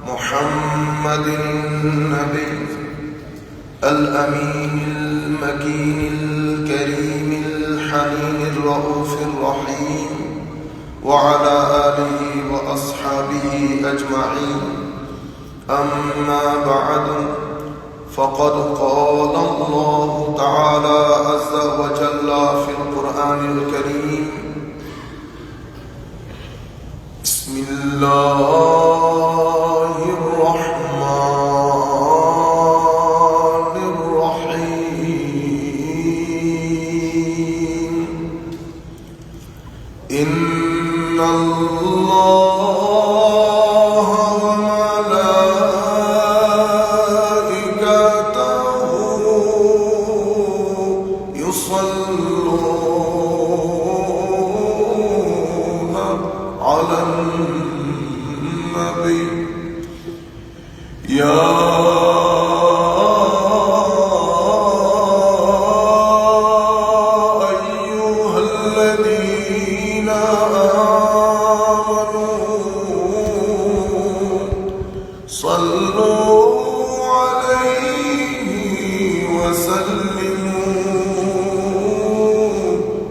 محمد النبي الأمين المكين الكريم الحليم الرؤوف الرحيم وعلى آله وأصحابه أجمعين. أما بعد، فقد قال الله تعالى عز وجل في القرآن الكريم: بسم الله الرحمن الرحيم. إن الله وملائكته يصلون على النبي يا أيها الذين آمنوا صلوا عليه وسلموا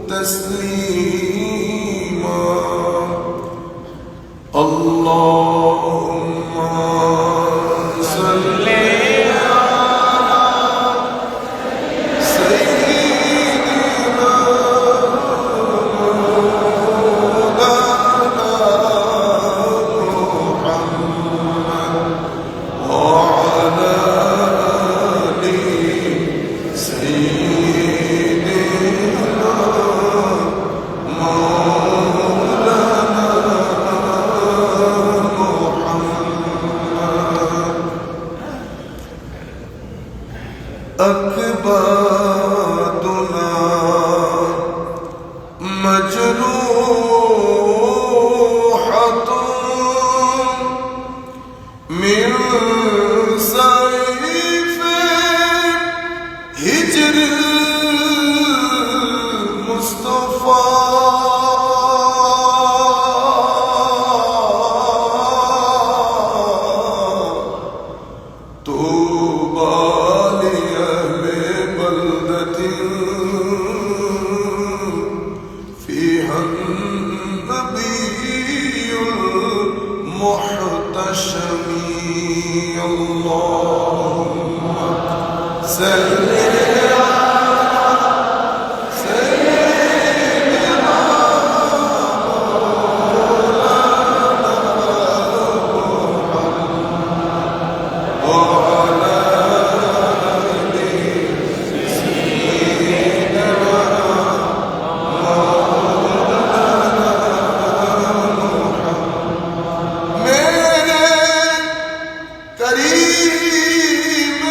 تسليما. اللهم صل على سيدنا مولانا محمد وعلى آل سيدنا أكبادنا مجروحة من سيف هجر المصطفى. فيها النبي المحتشم. اللهم صل كريم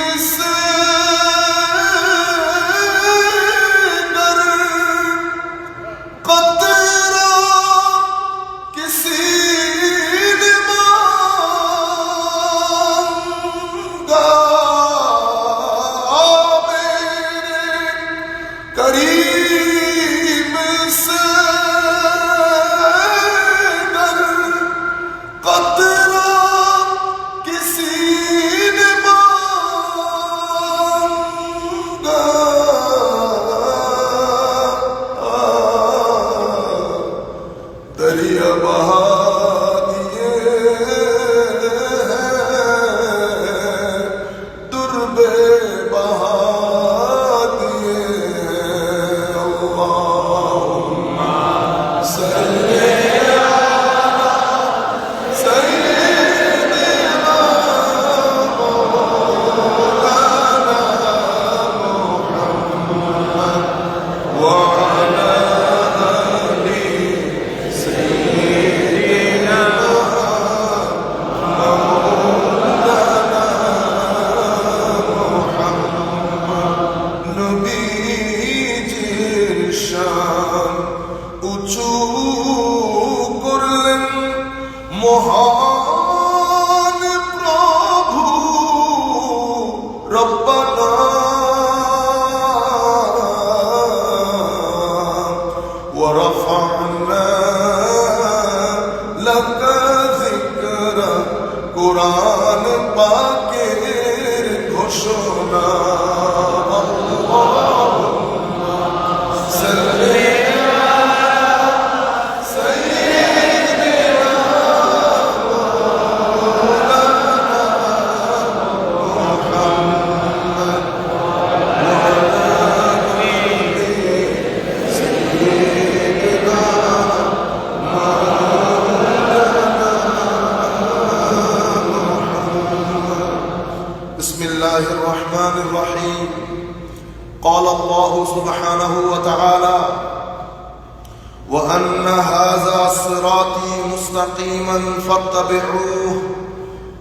কোরআন পাকের ঘোষণা আল্লাহুম্মা সাল্লি الرحمن الرحيم قال الله سبحانه وتعالى وأن هذا صراطي مستقيما فاتبعوه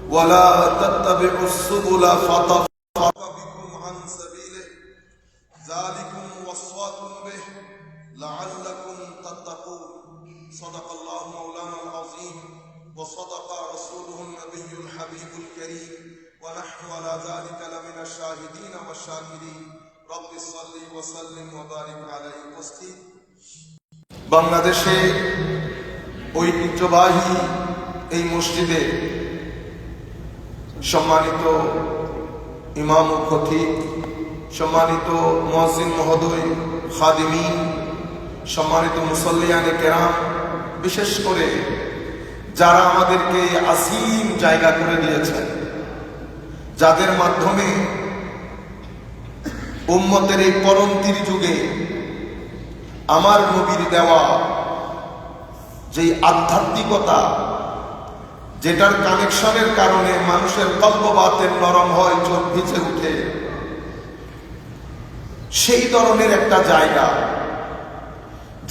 ولا تتبعوا السبل فتفرق بكم عن سبيله ذلكم وصاكم به لعلكم تتقون صدق الله مولانا العظيم وصدق رسوله النبي الحبيب الكريم ونحن على ذلك لمن الشاهدين والشاكرين رب صل وسلم وبارك عليه উপস্থিত বাংলাদেশে ঐতিহ্যবাহী এই মসজিদে সম্মানিত ইমাম ও খতিব, সম্মানিত মুয়াজ্জিন মহোদয়, খাদিমিন, সম্মানিত মুসল্লিয়ানে কেরাম, বিশেষ করে যারা আমাদেরকে আসীম জায়গা করে দিয়েছেন, যাদের মাধ্যমে উম্মতের এই পরন্তির যুগে আমার নবীর দেওয়া যেই আধ্যাত্মিকতা, যেটার কানেকশনের কারণে মানুষের কল্প বাতের নরম হয়, চোখ ভিজে উঠে, সেই ধরনের একটা জায়গা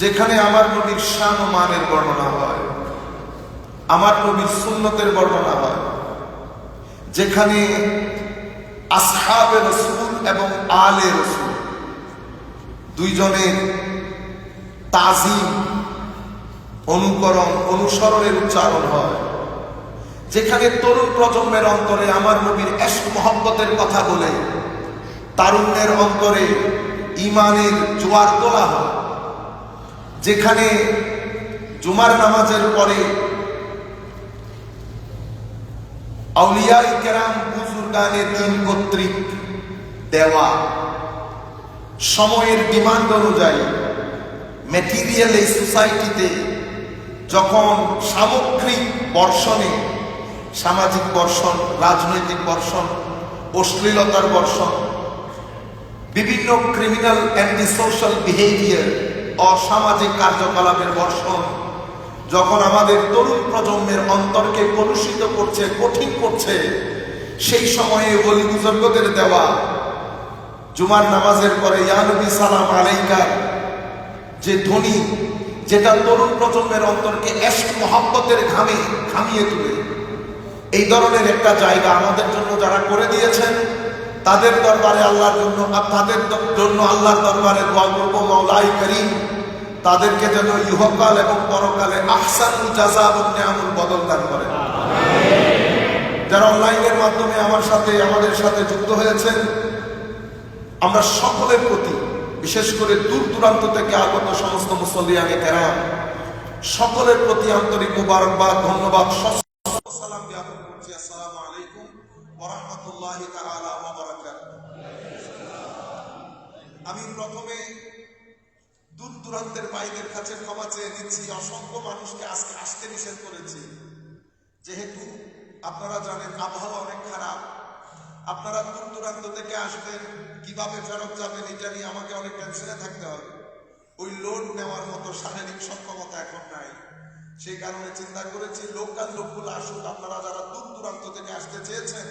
যেখানে আমার নবীর শান ও মানের বর্ণনা হয়, আমার নবীর সুন্নতের বর্ণনা হয়, যেখানে আসহাবে রাসূল এবং আলে রাসূল দুইজনের তাজিম, অনুকরণ, অনুসরণের উচ্চারণ হয়, যেখানে তরুণ প্রজন্মের অন্তরে আমার নবীর ইশক মহব্বতের কথা বলে তারুণ্যের অন্তরে ঈমানের জোয়ার তোলা হয়, যেখানে জুমার নামাজের পরে আউলিয়ায়ে কেরাম বুজুর্গানে দিন কর্তৃক দেওয়া সময়ের ডিমান্ড অনুযায়ী ম্যাটেরিয়াল এই সোসাইটিতে যখন সামগ্রিক বর্ষণে, সামাজিক বর্ষণ, রাজনৈতিক বর্ষণ, অশ্লীলতার বর্ষণ, বিভিন্ন ক্রিমিনাল অ্যান্টি সোশ্যাল বিহেভিয়ার, অসামাজিক কার্যকলাপের বর্ষণ যখন আমাদের তরুণ প্রজন্মের অন্তরকে কলুষিত করছে, কঠিন করছে, সেই সময়ে ওলি বুজুর্গদের দেওয়া জুমার নামাজের পরে ইয়া নবী সালাম আলাইকা যে ধ্বনি, যেটা তরুণ প্রজন্মের অন্তরকে ইশক মহব্বতের ঘামে ঘামিয়ে তুলে, এই ধরনের একটা জায়গা আমাদের জন্য যারা করে দিয়েছেন, তাদের দরবারে আল্লাহর জন্য, তাদের জন্য আল্লাহর দরবারে দোয়া করব, মাওলাই করিম তাদেরকে যেন ইহকাল এবং পরকালে আহসানুল জাযা এবং নিয়ামুল বদল দান করেন। যারা অনলাইনের মাধ্যমে আমাদের সাথে যুক্ত হয়েছেন, আমরা সকলের প্রতি, বিশেষ করে দূর দূরান্ত থেকে আগত সমস্ত মুসল্লিয়ানে কেরাম, সকলের প্রতি আন্তরিক মুবারকবাদ, ধন্যবাদ, সালাম জ্ঞাপন করছি। আসসালামু আলাইকুম ওয়া রাহমাতুল্লাহি তাআলা ওয়া বারাকাতুহু। আমি প্রথমে দূর দূরান্তের ভাইদের কাছে ক্ষমা চেয়ে নিচ্ছি, অসংখ্য মানুষকে আজকে আসতে নিষেধ করেছি, যেহেতু আপনারা জানেন আবহাওয়া অনেক খারাপ। আপনারা দূর দূরান্ত থেকে আসবেন, কিভাবে ফেরত যাবেন এটা নিয়ে আমাকে অনেক টেনশনে থাকতে হবে। ওই লোড নেওয়ার মতো শারীরিক সক্ষমতা এখন নাই, সেই কারণে চিন্তা করেছি লোকাল লোকগুলো আসুক। আপনারা যারা দূর দূরান্ত থেকে আসতে চেয়েছেন,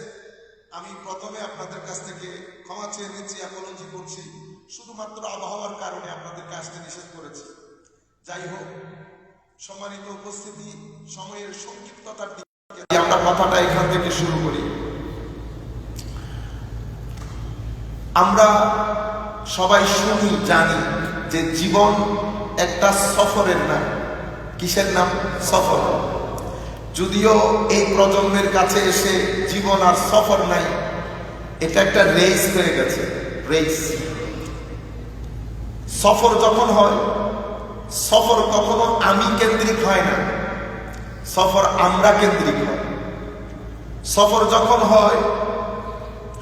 আমি প্রথমে আপনাদের কাছ থেকে ক্ষমা চেয়ে নিচ্ছি, অ্যাপোলজি করছি, শুধুমাত্র আবহাওয়ার কারণে আপনাদেরকে আসতে নিষেধ করেছি। যাই হোক, সম্মানিত উপস্থিতি, সময়ের সংক্ষিপ্ততার দিকে আমরা কথাটা এখান থেকে শুরু করি। আমরা সবাই শুনি, জানি যে জীবন একটা সফরের নাম। কিসের নাম? সফর। যদিও এই প্রজন্মের কাছে এসে জীবন আর সফর নাই, এটা একটা রেস হয়ে গেছে, রেস। সফর যখন হয়, সফর কখনো আমি কেন্দ্রিক হয় না, সফর আমরা কেন্দ্রিক হয়। সফর যখন হয়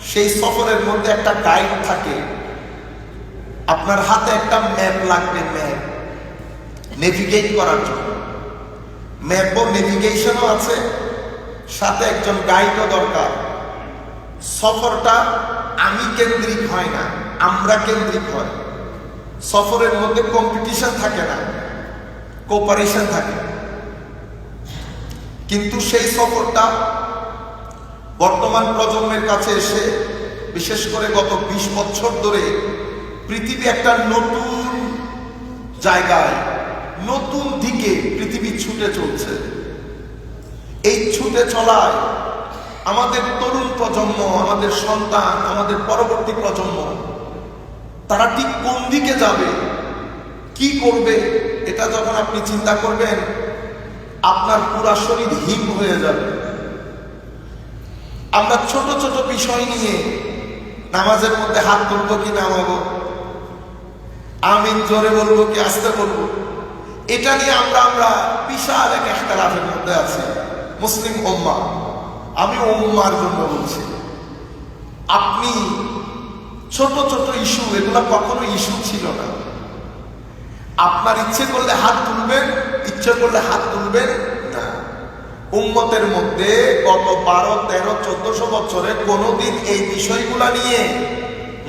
সেই সফরের মধ্যে একটা গাইড থাকে, আপনার হাতে একটা ম্যাপ লাগবে, ম্যাপ নেভিগেট করার জন্য। ম্যাপ ও নেভিগেশনও আছে, সাথে একজন গাইডও দরকার। সফরটা আমি কেন্দ্রিক হয় না, আমরা কেন্দ্রিক হয়। সফরের মধ্যে কম্পিটিশন থাকে না, কোঅপারেশন থাকে। কিন্তু সেই সফরটা বর্তমান প্রজন্মের কাছে এসে, বিশেষ করে গত 20 বছর ধরে পৃথিবী একটা নতুন জায়গায়, নতুন দিকে পৃথিবী ছুটে চলছে। এই ছুটে চলায় আমাদের তরুণ প্রজন্ম, আমাদের সন্তান, আমাদের পরবর্তী প্রজন্ম, তারা ঠিক কোন দিকে যাবে, কি করবে, এটা যখন আপনি চিন্তা করবেন, আপনার পুরা শরীর হিম হয়ে যাবে। আমরা ছোট ছোট বিষয় নিয়ে নামাজের মধ্যে হাত তুলবো কি নামাবো, আমিন জোরে বলবো কি আস্তে বলবো, এটা নিয়ে আমরা বিশাল এক ইখতিলাফের মধ্যে আছি। মুসলিম উম্মাহ, আমি উম্মার জন্য বলছি, আপনি ছোট ছোট ইস্যু, এগুলো কখনো ইস্যু ছিল না। আপনার ইচ্ছে করলে হাত তুলবেন, ইচ্ছে করলে হাত তুলবেন না। উম্মতের মধ্যে গত 12, 13, 1400 বছরে কোনোদিন এই বিষয়গুলা নিয়ে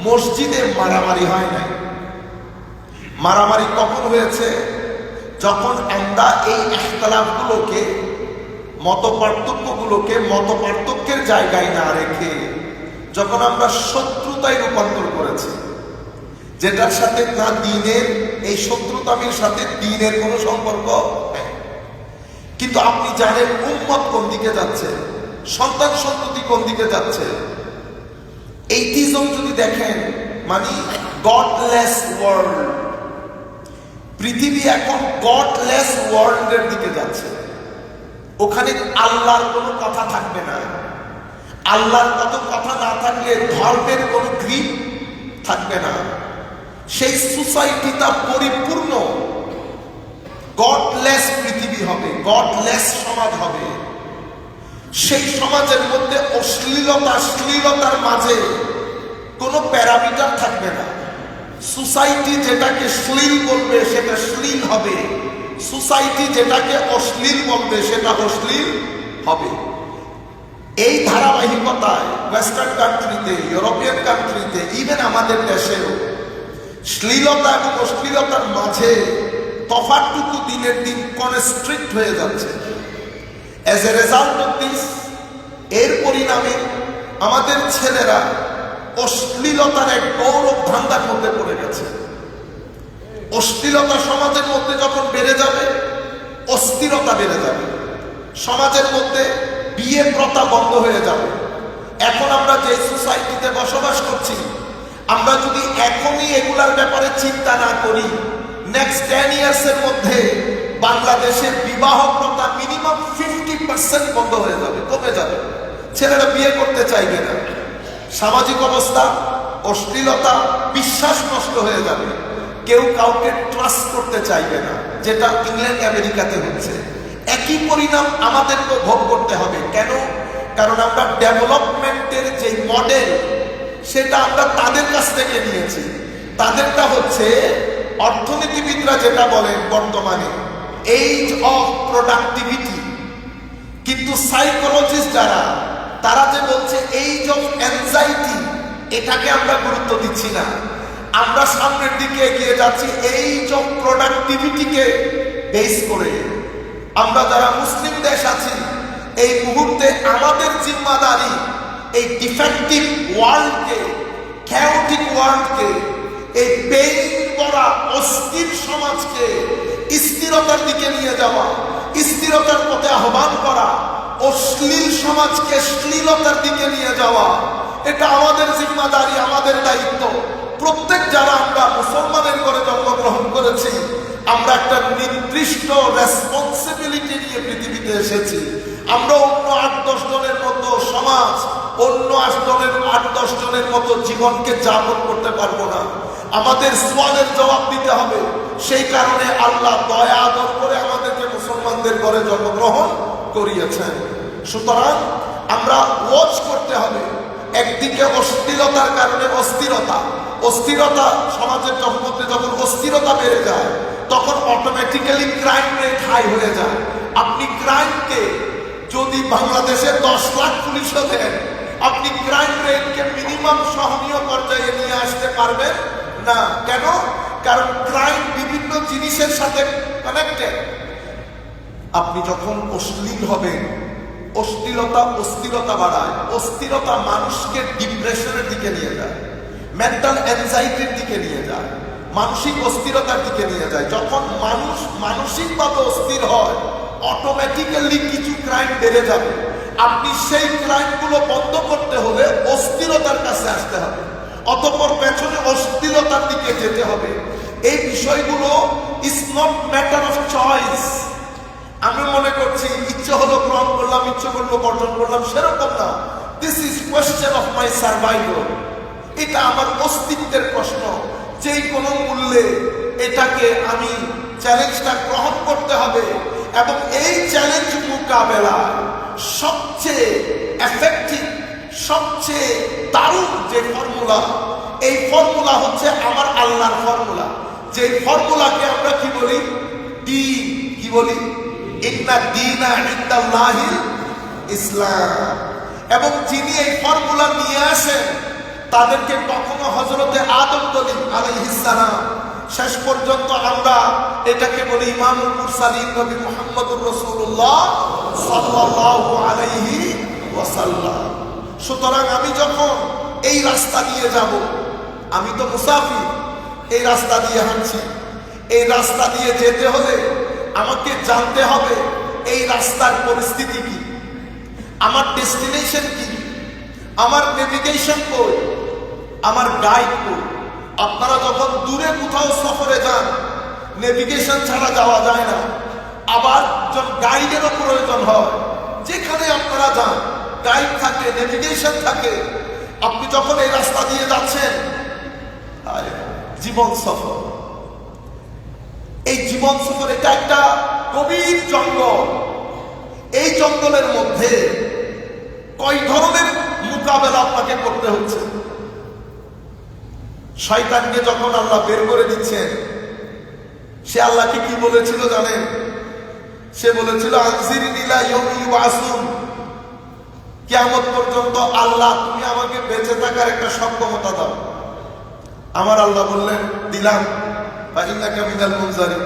মসজিদে মারামারি হয় নাই। মারামারি কখন হয়েছে? যখন আমরা এই ইখতিলাফগুলোকে, মত পার্থক্যের জায়গায় না রেখে যখন আমরা শত্রুতায় রূপান্তর করেছি, যেটার সাথে না দিনের, এই শত্রুতামির সাথে দিনের কোনো সম্পর্ক নেই। কিন্তু আপনি জানেন উম্মত কোন দিকে যাচ্ছে, সন্তান সন্ততি কোন দিকে যাচ্ছে। এইথিজম যদি দেখেন, মানে গডলেস ওয়ার্ল্ড, পৃথিবী এখন গডলেস ওয়ার্ল্ডের দিকে যাচ্ছে। ওখানে আল্লাহর কোনো কথা থাকবে না। আল্লাহর কত কথা না থাকলে ধর্মের কোনো গ্রিপ থাকবে না। সেই সোসাইটিটা পরিপূর্ণ গডলেস পৃথিবী হবে, গডলেস সমাজ হবে। সেই সমাজের মধ্যে শ্লীলতার মাঝে কোনো প্যারামিটার থাকবে না। সোসাইটি যেটাকে শ্লীল বলবে সেটা শ্লীল হবে, সোসাইটি যেটাকে অশ্লীল বলবে সেটা অশ্লীল হবে। এই ধারাবাহিকতায় ওয়েস্টার্ন কান্ট্রিতে, ইউরোপিয়ান কান্ট্রিতে, ইভেন আমাদের দেশেও শ্লীলতা এবং অশ্লীলতার মাঝে তফাৎটুকু দিনের দিন কনস্ট্রিক্ট হয়ে যাচ্ছে। As a result of this, এর পরিণামে আমাদের ছেলেরা অশ্লীলতার এক গৌরব ধান্দার মধ্যে পড়ে গেছে। অশ্লীলতা সমাজের মধ্যে যখন বেড়ে যাবে, অস্থিরতা বেড়ে যাবে। সমাজের মধ্যে বিয়ে প্রথা বন্ধ হয়ে যাবে। এখন আমরা যে সোসাইটিতে বসবাস করছি, আমরা যদি এখনই এগুলার ব্যাপারে চিন্তা না করি, নেক্সট 10 ইয়ার্সের মধ্যে বাংলাদেশের বিবাহ প্রথা মিনিমাম 50% বন্ধ হয়ে যাবে, কমে যাবে। ছেলেরা বিয়ে করতে চাইবে না। সামাজিক অবস্থা, অশ্লীলতা, বিশ্বাস নষ্ট হয়ে যাবে। কেউ কাউকে ট্রাস্ট করতে চাইবে না, যেটা ইংল্যান্ড আমেরিকাতে হচ্ছে। একই পরিণাম আমাদেরকে ভোগ করতে হবে। কেন? কারণ আমরা ডেভেলপমেন্টের যে মডেল, সেটা আমরা তাদের কাছ থেকে নিয়েছি। তাদেরটা হচ্ছে অর্থনীতিবিদরা যেটা বলেন বর্তমানে এইজ অফ প্রোডাক্টিভিটি, কিন্তু সাইকোলজিস্ট যারা, তারা যে বলছে এইজ অফ অ্যাংজাইটি, এটাকে আমরা গুরুত্ব দিচ্ছি না। আমরা সামনের দিকে এগিয়ে যাচ্ছি এইজ অফ প্রোডাক্টিভিটিকে বেস করে। আমরা যারা মুসলিম দেশ আছি, এই মুহূর্তে আমাদের জিম্মাদারি এই ডিফেক্টিভ ওয়ার্ল্ডকে, ক্যাওটিক ওয়ার্ল্ডকে, এই পেইন করা অস্থির সমাজকে স্থিরতার দিকে নিয়ে যাওয়া, স্থিরতার পথে আহ্বান করা, অশ্লীল সমাজকে শ্লীলতার দিকে নিয়ে যাওয়া, এটা আমাদের জিম্মাদারি, আমাদের দায়িত্ব। প্রত্যেক যারা আমরা মুসলমানের ঘরে জন্মগ্রহণ করেছি, আমরা একটা নির্দিষ্ট রেসপন্সিবিলিটি নিয়ে পৃথিবীতে এসেছি। আমরা অন্য 8-10 জনের মতো সমাজ, অন্য 8-10 জনের মতো জীবনকে যাপন করতে পারবো না। আমাদের সওয়ালের জবাব দিতে হবে। সেই কারণে আল্লাহ দয়া আদর করে আমাদেরকে মুসলমানদের ঘরে জন্মগ্রহণ করিয়েছেন। সুতরাং আমরা ওয়াচ করতে হবে। একদিকে অশ্লীলতার কারণে অস্থিরতা সমাজের মধ্যে যখন অস্থিরতা বেড়ে যায় তখন অটোমেটিক্যালি ক্রাইম রেট হাই হয়ে যায়। আপনি ক্রাইমকে যদি বাংলাদেশে 10 লাখ পুলিশও দেন, আপনি ক্রাইম রেটকে মিনিমাম সহনীয় পর্যায়ে নিয়ে আসতে পারবেন না। কেন? কারণ ক্রাইম বিভিন্ন জিনিসের সাথে কানেক্টেড। আপনি যখন অশ্লীল হবেন, অশ্লীলতা অস্থিরতা বাড়ায়, অস্থিরতা মানুষকে ডিপ্রেশনের দিকে নিয়ে যায়, মেন্টাল অ্যাংজাইটির দিকে নিয়ে যায়, মানসিক অস্থিরতার দিকে নিয়ে যায়। যখন মানুষ মানসিকভাবে অস্থির হয় অটোমেটিক্যালি কিছু ক্রাইম বেড়ে যাবে। আপনি সেই ক্রাইমগুলো বন্ধ করতে হলে অস্থিরতার কাছে আসতে হবে, অতঃপর পেছনে অস্থিরতার দিকে যেতে হবে। এই বিষয়গুলো is not matter of choice. আমি মনে করছি ইচ্ছে হলো গ্রহণ করলাম, ইচ্ছে করলো বর্জন করলাম, সেরকম না। This is question of my survival. এটা আমার অস্তিত্বের প্রশ্ন। যেই কোনো মূল্যে এটাকে আমি চ্যালেঞ্জটা গ্রহণ করতে হবে এবং এই চ্যালেঞ্জ মোকাবেলা সবচেয়ে এফেক্টিভ, সবচেয়ে দারুণ যে ফর্মুলা, এই ফর্মুলা হচ্ছে আমার আল্লাহর ফর্মুলা। যে ফর্মুলাকে আমরা কি বলি? দ্বীন। কি বলি? ইন্না দীনা ইনদাল্লাহিল ইসলাম। এবং যিনি এই ফর্মুলা নিয়ে আসেন তাদেরকে কখনো হযরতে আদম বলি আলাইহিস সালাম, শেষ পর্যন্ত আমরা এটাকে বলি ইমামুল মুরসালিন নবী মুহাম্মদুর রাসূলুল্লাহ সাল্লাল্লাহু আলাইহি ওয়াসাল্লাম। সুতরাং আমি যখন এই রাস্তা দিয়ে যাব, আমি তো মুসাফির, এই রাস্তা দিয়ে হাঁটছি। এই রাস্তা দিয়ে যেতে হলে আমাকে জানতে হবে এই রাস্তার পরিস্থিতি কি, আমার ডেস্টিনেশন কি, আমার নেভিগেশন কই, আমার গাইড কই। আপনারা যখন দূরে কোথাও সফরে যান নেভিগেশন ছাড়া যাওয়া যায় না। আবার যখন গাইডেরও প্রয়োজন হয়, যেখানে আপনারা যান গাইড থাকে, নেভিগেশন থাকে। আপনি যখন এই রাস্তা দিয়ে যাচ্ছেন, জীবন সফর, এই জীবন সফর এটা একটা গভীর জঙ্গল। এই জঙ্গলের মধ্যে কয় ধরনের মোকাবেলা আপনাকে করতে হচ্ছে। শয়তানকে যখন আল্লাহ বের করে দিচ্ছেন, সে আল্লাহকে কি বলেছিল জানেন? সে বলেছিল আনজিরনি ইলা ইয়াউমি ইউবাসুন, কিয়ামত পর্যন্ত আল্লাহ তুমি আমাকে বেঁচে থাকার একটা সক্ষমতা দাও। আমার আল্লাহ বললেন দিলাম, ফাইন্নাকা মিনাল মুনজারিন।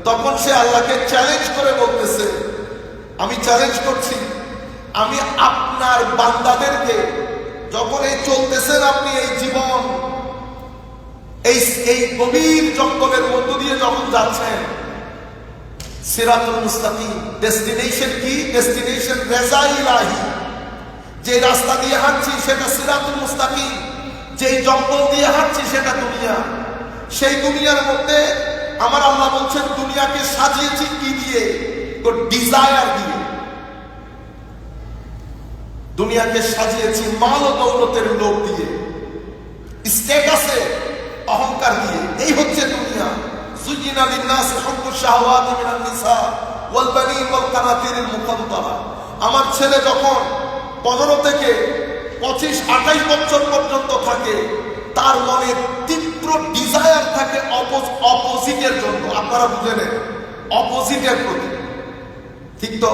তখন সে আল্লাহকে চ্যালেঞ্জ করে বলতেছে, আমি চ্যালেঞ্জ করছি, আমি আপনার বান্দাদেরকে যখন এই চলতেছেন আপনি এই জীবন, এই গভীর জঙ্গলের মধ্য দিয়ে যখন যাচ্ছেন, সিরাতুল মুস্তাকিম, ডেস্টিনেশন কি? ডেস্টিনেশন রেজা ইলাহি। যে রাস্তা দিয়ে হাঁটছি সেটা সিরাতুল মুস্তাকিম, যেই জঙ্গল দিয়ে হাঁটছি সেটা দুনিয়া। সেই দুনিয়ার মধ্যে আমার আল্লাহ বলছেন দুনিয়াকে সাজিয়েছি কি দিয়ে? ডিজায়ার দিয়ে। দুনিয়াকে সাজিয়েছি মাল ও দৌলতের লোভ দিয়ে, স্ট্যাটাসে অহংকার দিয়ে। এই হচ্ছে দুনিয়া। যুয়িনা লিন-নাসি হুব্বুশ শাহাওয়াতি মিনান নিসা ওয়াল বানিন ওয়াল কানাতিরিল মুকান্তারা। আমার ছেলে যখন 15 থেকে 25-28 বছর পর্যন্ত থাকে, তার মনে তীব্র ডিজায়ার থাকে অপোজিটের জন্য। আপনারা বুঝে নেন, অপোজিটের প্রতি, ঠিক তো?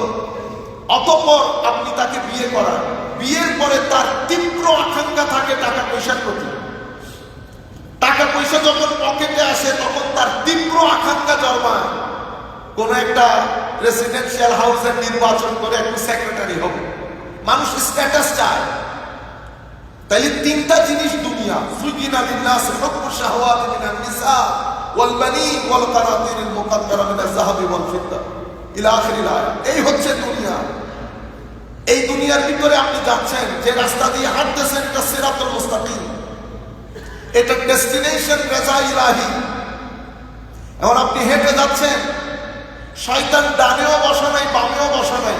অতঃপর আপনি তাকে বিয়ে করান, বিয়ের পরে তার তীব্র আকাঙ্ক্ষা থাকে টাকা পয়সার প্রতি। টাকা পয়সা যখন পকেটে আসে তখন তার তীব্র আকাঙ্ক্ষা জন্মায় কোন একটা প্রেসিডেন্সিয়াল হাউসের নির্বাচন করে একটু সেক্রেটারি হবে। মানুষ স্ট্যাটাস চায়। তাইলে তিনটা জিনিস দুনিয়া, যুয়িনা লিন-নাসি হুব্বুশ শাহাওয়াতি মিনান নিসা ওয়াল বানিন ওয়াল কানাতিরিল মুকাদ্দারা মিনাজ যাহাবি ওয়াল ফিদ্দা ইলা আখিরিল আয়াত। এই হচ্ছে দুনিয়া। এই দুনিয়ার ভিতরে আপনি যাচ্ছেন, যে রাস্তা দিয়ে হাঁটতেছেন এটা সিরাতুল মুস্তাকিম, এটা ডেস্টিনেশন রেজা ইলাহি। এখন আপনি হেঁটে যাচ্ছেন, শয়তান ডানেও বসা নাই বামেও বসা নাই।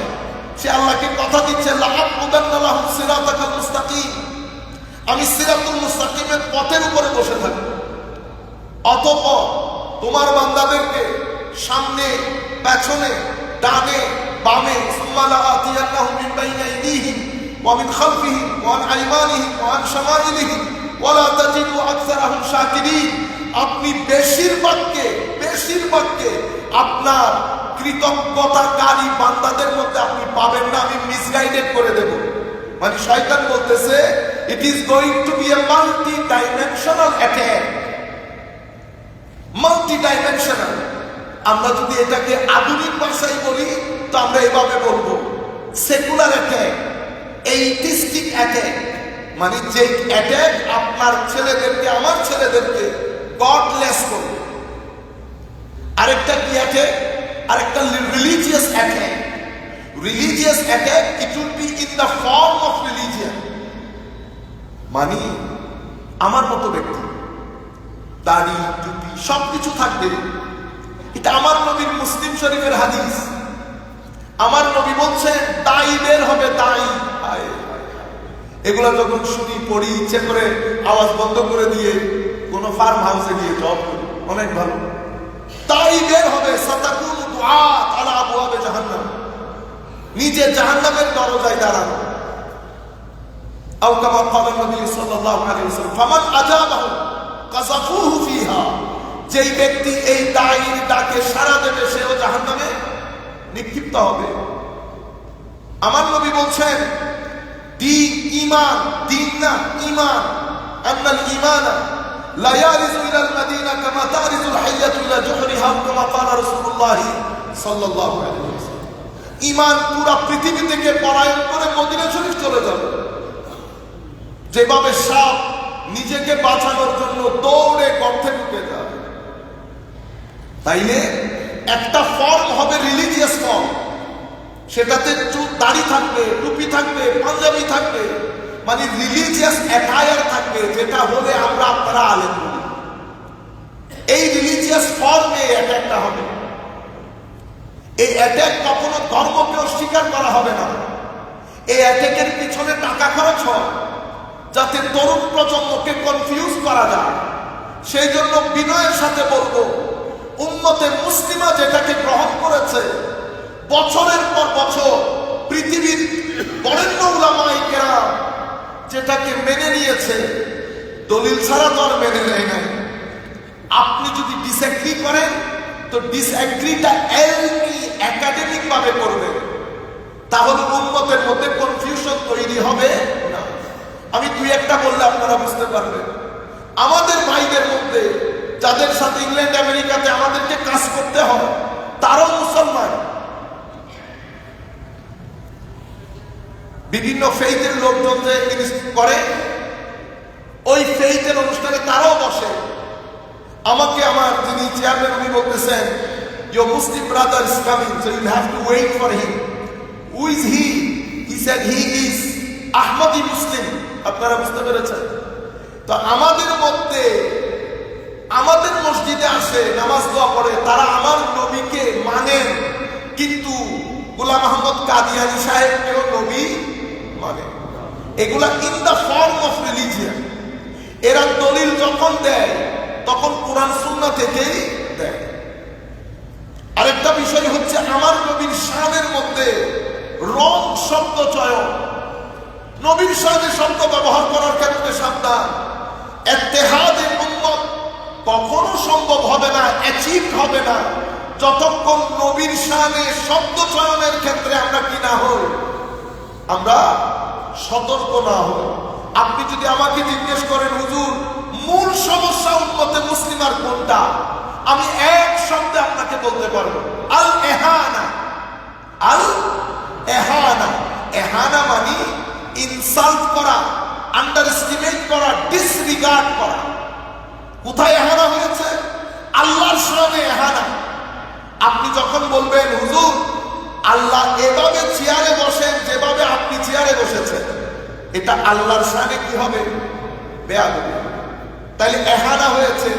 সে আল্লাহকে কথা দিচ্ছে লাআবুদান্না লাহুম সিরাতাকাল মুস্তাকিম, আমি সিরাতুল মুস্তাকিমের পথের উপরে বসে থাকি। অতঃপর তোমার বান্দাদেরকে সামনে পেছনে ডানে বামে সুম্মা লাআতিয়ান্নাহুম মিন বাইনি আইদিহিম ওয়া মিন খালফিহিম ওয়া আন আইমানিহিম ওয়া আন শামাইলিহিম ওয়া লা তাজিদু আকসারাহুম শাকিরিন। আপনি বেশিরভাগকে আপনার কৃতজ্ঞতাকারী বান্দাদের মধ্যে আপনি পাবেন না, আমি মিসগাইডেড করে দেব। মানে শয়তান বলতেছে it is going to be a multi dimensional attack. Multi dimensional, আমরা যদি এটাকে আধুনিক ভাষায় বলি তো আমরা এভাবে বলবো সেকুলার অ্যাটাক, এইটিস্টিক অ্যাটাক। মানে যে অ্যাটাক আপনার ছেলেদেরকে, আমার ছেলেদেরকে গডলেস করবে। আরেকটা কি অ্যাটাক? আরেকটা religious attack. Religious attack, it will be in the form of religion. মানে আমার মতো ব্যক্তি, দাড়ি টুপি সবকিছু থাকবে। এটা আমার নবীর মুসলিম শরীফের হাদিস। আমার নবী বলছেন দাই বের হবে, দাই। এগুলা যখন শুনি পড়ি, ইচ্ছে করে আওয়াজ বন্ধ করে দিয়ে কোন ফার্ম হাউসে গিয়ে জব করি, অনেক ভালো। তাই বের হবে, সাতাকুনু দুআত আলা আবওয়াবে জাহান্নাম, নিজে জাহান্নামের দরজায় দাঁড়ানো। আও কামা ক্বালা নবী সাল্লাল্লাহু আলাইহি ওয়াসাল্লাম ফামান আজাবাহু কাযাফুহু ফিহা। যেই ব্যক্তি এই দায়ীর ডাকে সাড়া দেবে সেও জাহান্নামে নিক্ষিপ্ত হবে। আমার নবী বলছেন দিন ঈমান, দিন না ঈমান, আন্নাল ঈমানা লা ইয়ারিজু ইলাল মাদিনা কামা তারিজুল হাইয়াতু ইলা জুহরিহা কামা ক্বালা রাসূলুল্লাহ সাল্লাল্লাহু আলাইহি ওয়াসাল্লাম। ঈমান পুরো পৃথিবী থেকে পলায়ন করে মদিনা শরীফ চলে যাবে, যেভাবে সাপ নিজেকে বাঁচানোর জন্য দৌড়ে গর্তে ঢুকে যায়। তাইলে একটা ফর্ম হবে রিলিজিয়াস ফর্ম, সেটাতে দাড়ি থাকবে, টুপি থাকবে, পাঞ্জাবি থাকবে, মানে রিলিজিয়াস অ্যাটায়ার থাকবে, যেটা হলে আমরা আপনারা আলেম বলি। এই রিলিজিয়াস ফর্মে অ্যাটাকটা হবে। এই অ্যাটাক কখনো ধর্মকে অস্বীকার করা হবে না। এই অ্যাটাকের পিছনে টাকা খরচ হয় যাতে তরুণ প্রজন্মকে কনফিউজ করা যায়। সেই জন্য বিনয়ের সাথে বলবো, উম্মতে মুসলিমা যেটাকে গ্রহণ করেছে বছরের পর বছর, পৃথিবীর বরেণ্য উলামায়ে কেরাম যেটাকে মেনে নিয়েছে, দলিল ছাড়া তো আর মেনে নেয় নাই। আপনি যদি ডিসএগ্রি করেন তো ডিসএগ্রিটা একাডেমিক ভাবে করবেন, তাহলে উম্মতের মধ্যে কনফিউশন তৈরি হবে না। আমি দুই একটা বললে আপনারা বুঝতে পারবেন। আমাদের ভাইদের মধ্যে যাদের সাথে ইংল্যান্ড আমেরিকাতে আমাদেরকে কাজ করতে হয়, তারাও মুসলমান, বিভিন্ন ফেইথের লোকজন যে করে ওই ফেইথের অনুষ্ঠানে তারাও বসে। আমাকে আমার যিনি চেয়ারম্যান উনি বলতেছেন, your Muslim brother is coming, so you have to wait for him. Who is he? He said he is Ahmadi Muslim. আপনারা বুঝতে পেরেছেন? তো আমাদের মধ্যে, আমাদের মসজিদে আসে, নামাজ দোয়া পড়ে, তারা আমার নবীকে মানেন, কিন্তু গোলাম আহমদ কাদিয়ানী সাহেবকেও নবী মানে। এগুলা in the form of religion. এরা দলিল যখন দেয় তখন কোরআন সুন্নাহ থেকেই দেয়। আরেকটা বিষয় হচ্ছে আমার নবীর শানের মধ্যে রং শব্দ চয়ন, নবীর শানে শব্দ ব্যবহার করার ক্ষেত্রে সাবধান। ইত্তেহাদে উম্মত কখনো সম্ভব হবে না, অ্যাচিভ হবে না, যতক্ষণ নবীর শানে শব্দ চয়নের ক্ষেত্রে আমরা কি না হই, আমরা সতর্ক না হই। আপনি যদি আমাকে জিজ্ঞেস করেন হুজুর মূল সমস্যা উম্মতে মুসলিমার কোনটা, আমি এক শব্দে আপনাকে বলতে পারবো, আল এহানা। আল এহানা, এহানা মানে ইনসাল্ট করা, আন্ডারএস্টিমেট করা, ডিসরিগার্ড করা। কোথায় এহানা হয়েছে? আল্লাহর শানে এহানা। আপনি যখন বলবেন হুজুর আল্লাহ এভাবে চেয়ারে বসেন যেভাবে আপনি চেয়ারে বসেছেন, এটা আল্লাহর শানে কি হবে? বেয়াদবি। তাইলে এহানা হয়েছে।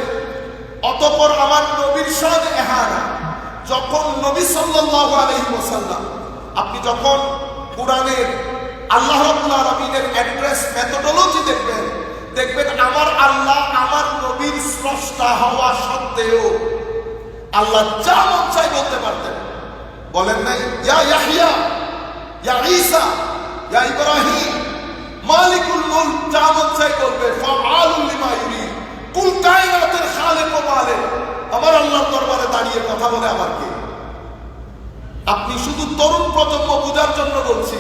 অতঃপর আমার নবীর শানে এহানা। যখন নবী সাল্লাল্লাহু আলাইহি ওয়াসাল্লাম, আপনি যখন কোরআনের আল্লাহ রাব্বুল আলামিনের অ্যাড্রেস মেথোডোলজি দেখবেন, দেখবেন আমার আল্লাহ আমার নবীর স্রষ্টা হওয়া সত্ত্বেও আল্লাহ যা মন চাই বলতে পারতেন। বলেন নাই ইয়া ইয়াহইয়া, ইয়া ঈসা, ইয়া ইব্রাহিম, আলেম আমার আল্লাহর দরবারে দাঁড়িয়ে কথা বলে আমার কে? আপনি শুধু তরুণ প্রজন্ম বোঝার জন্য বলছি,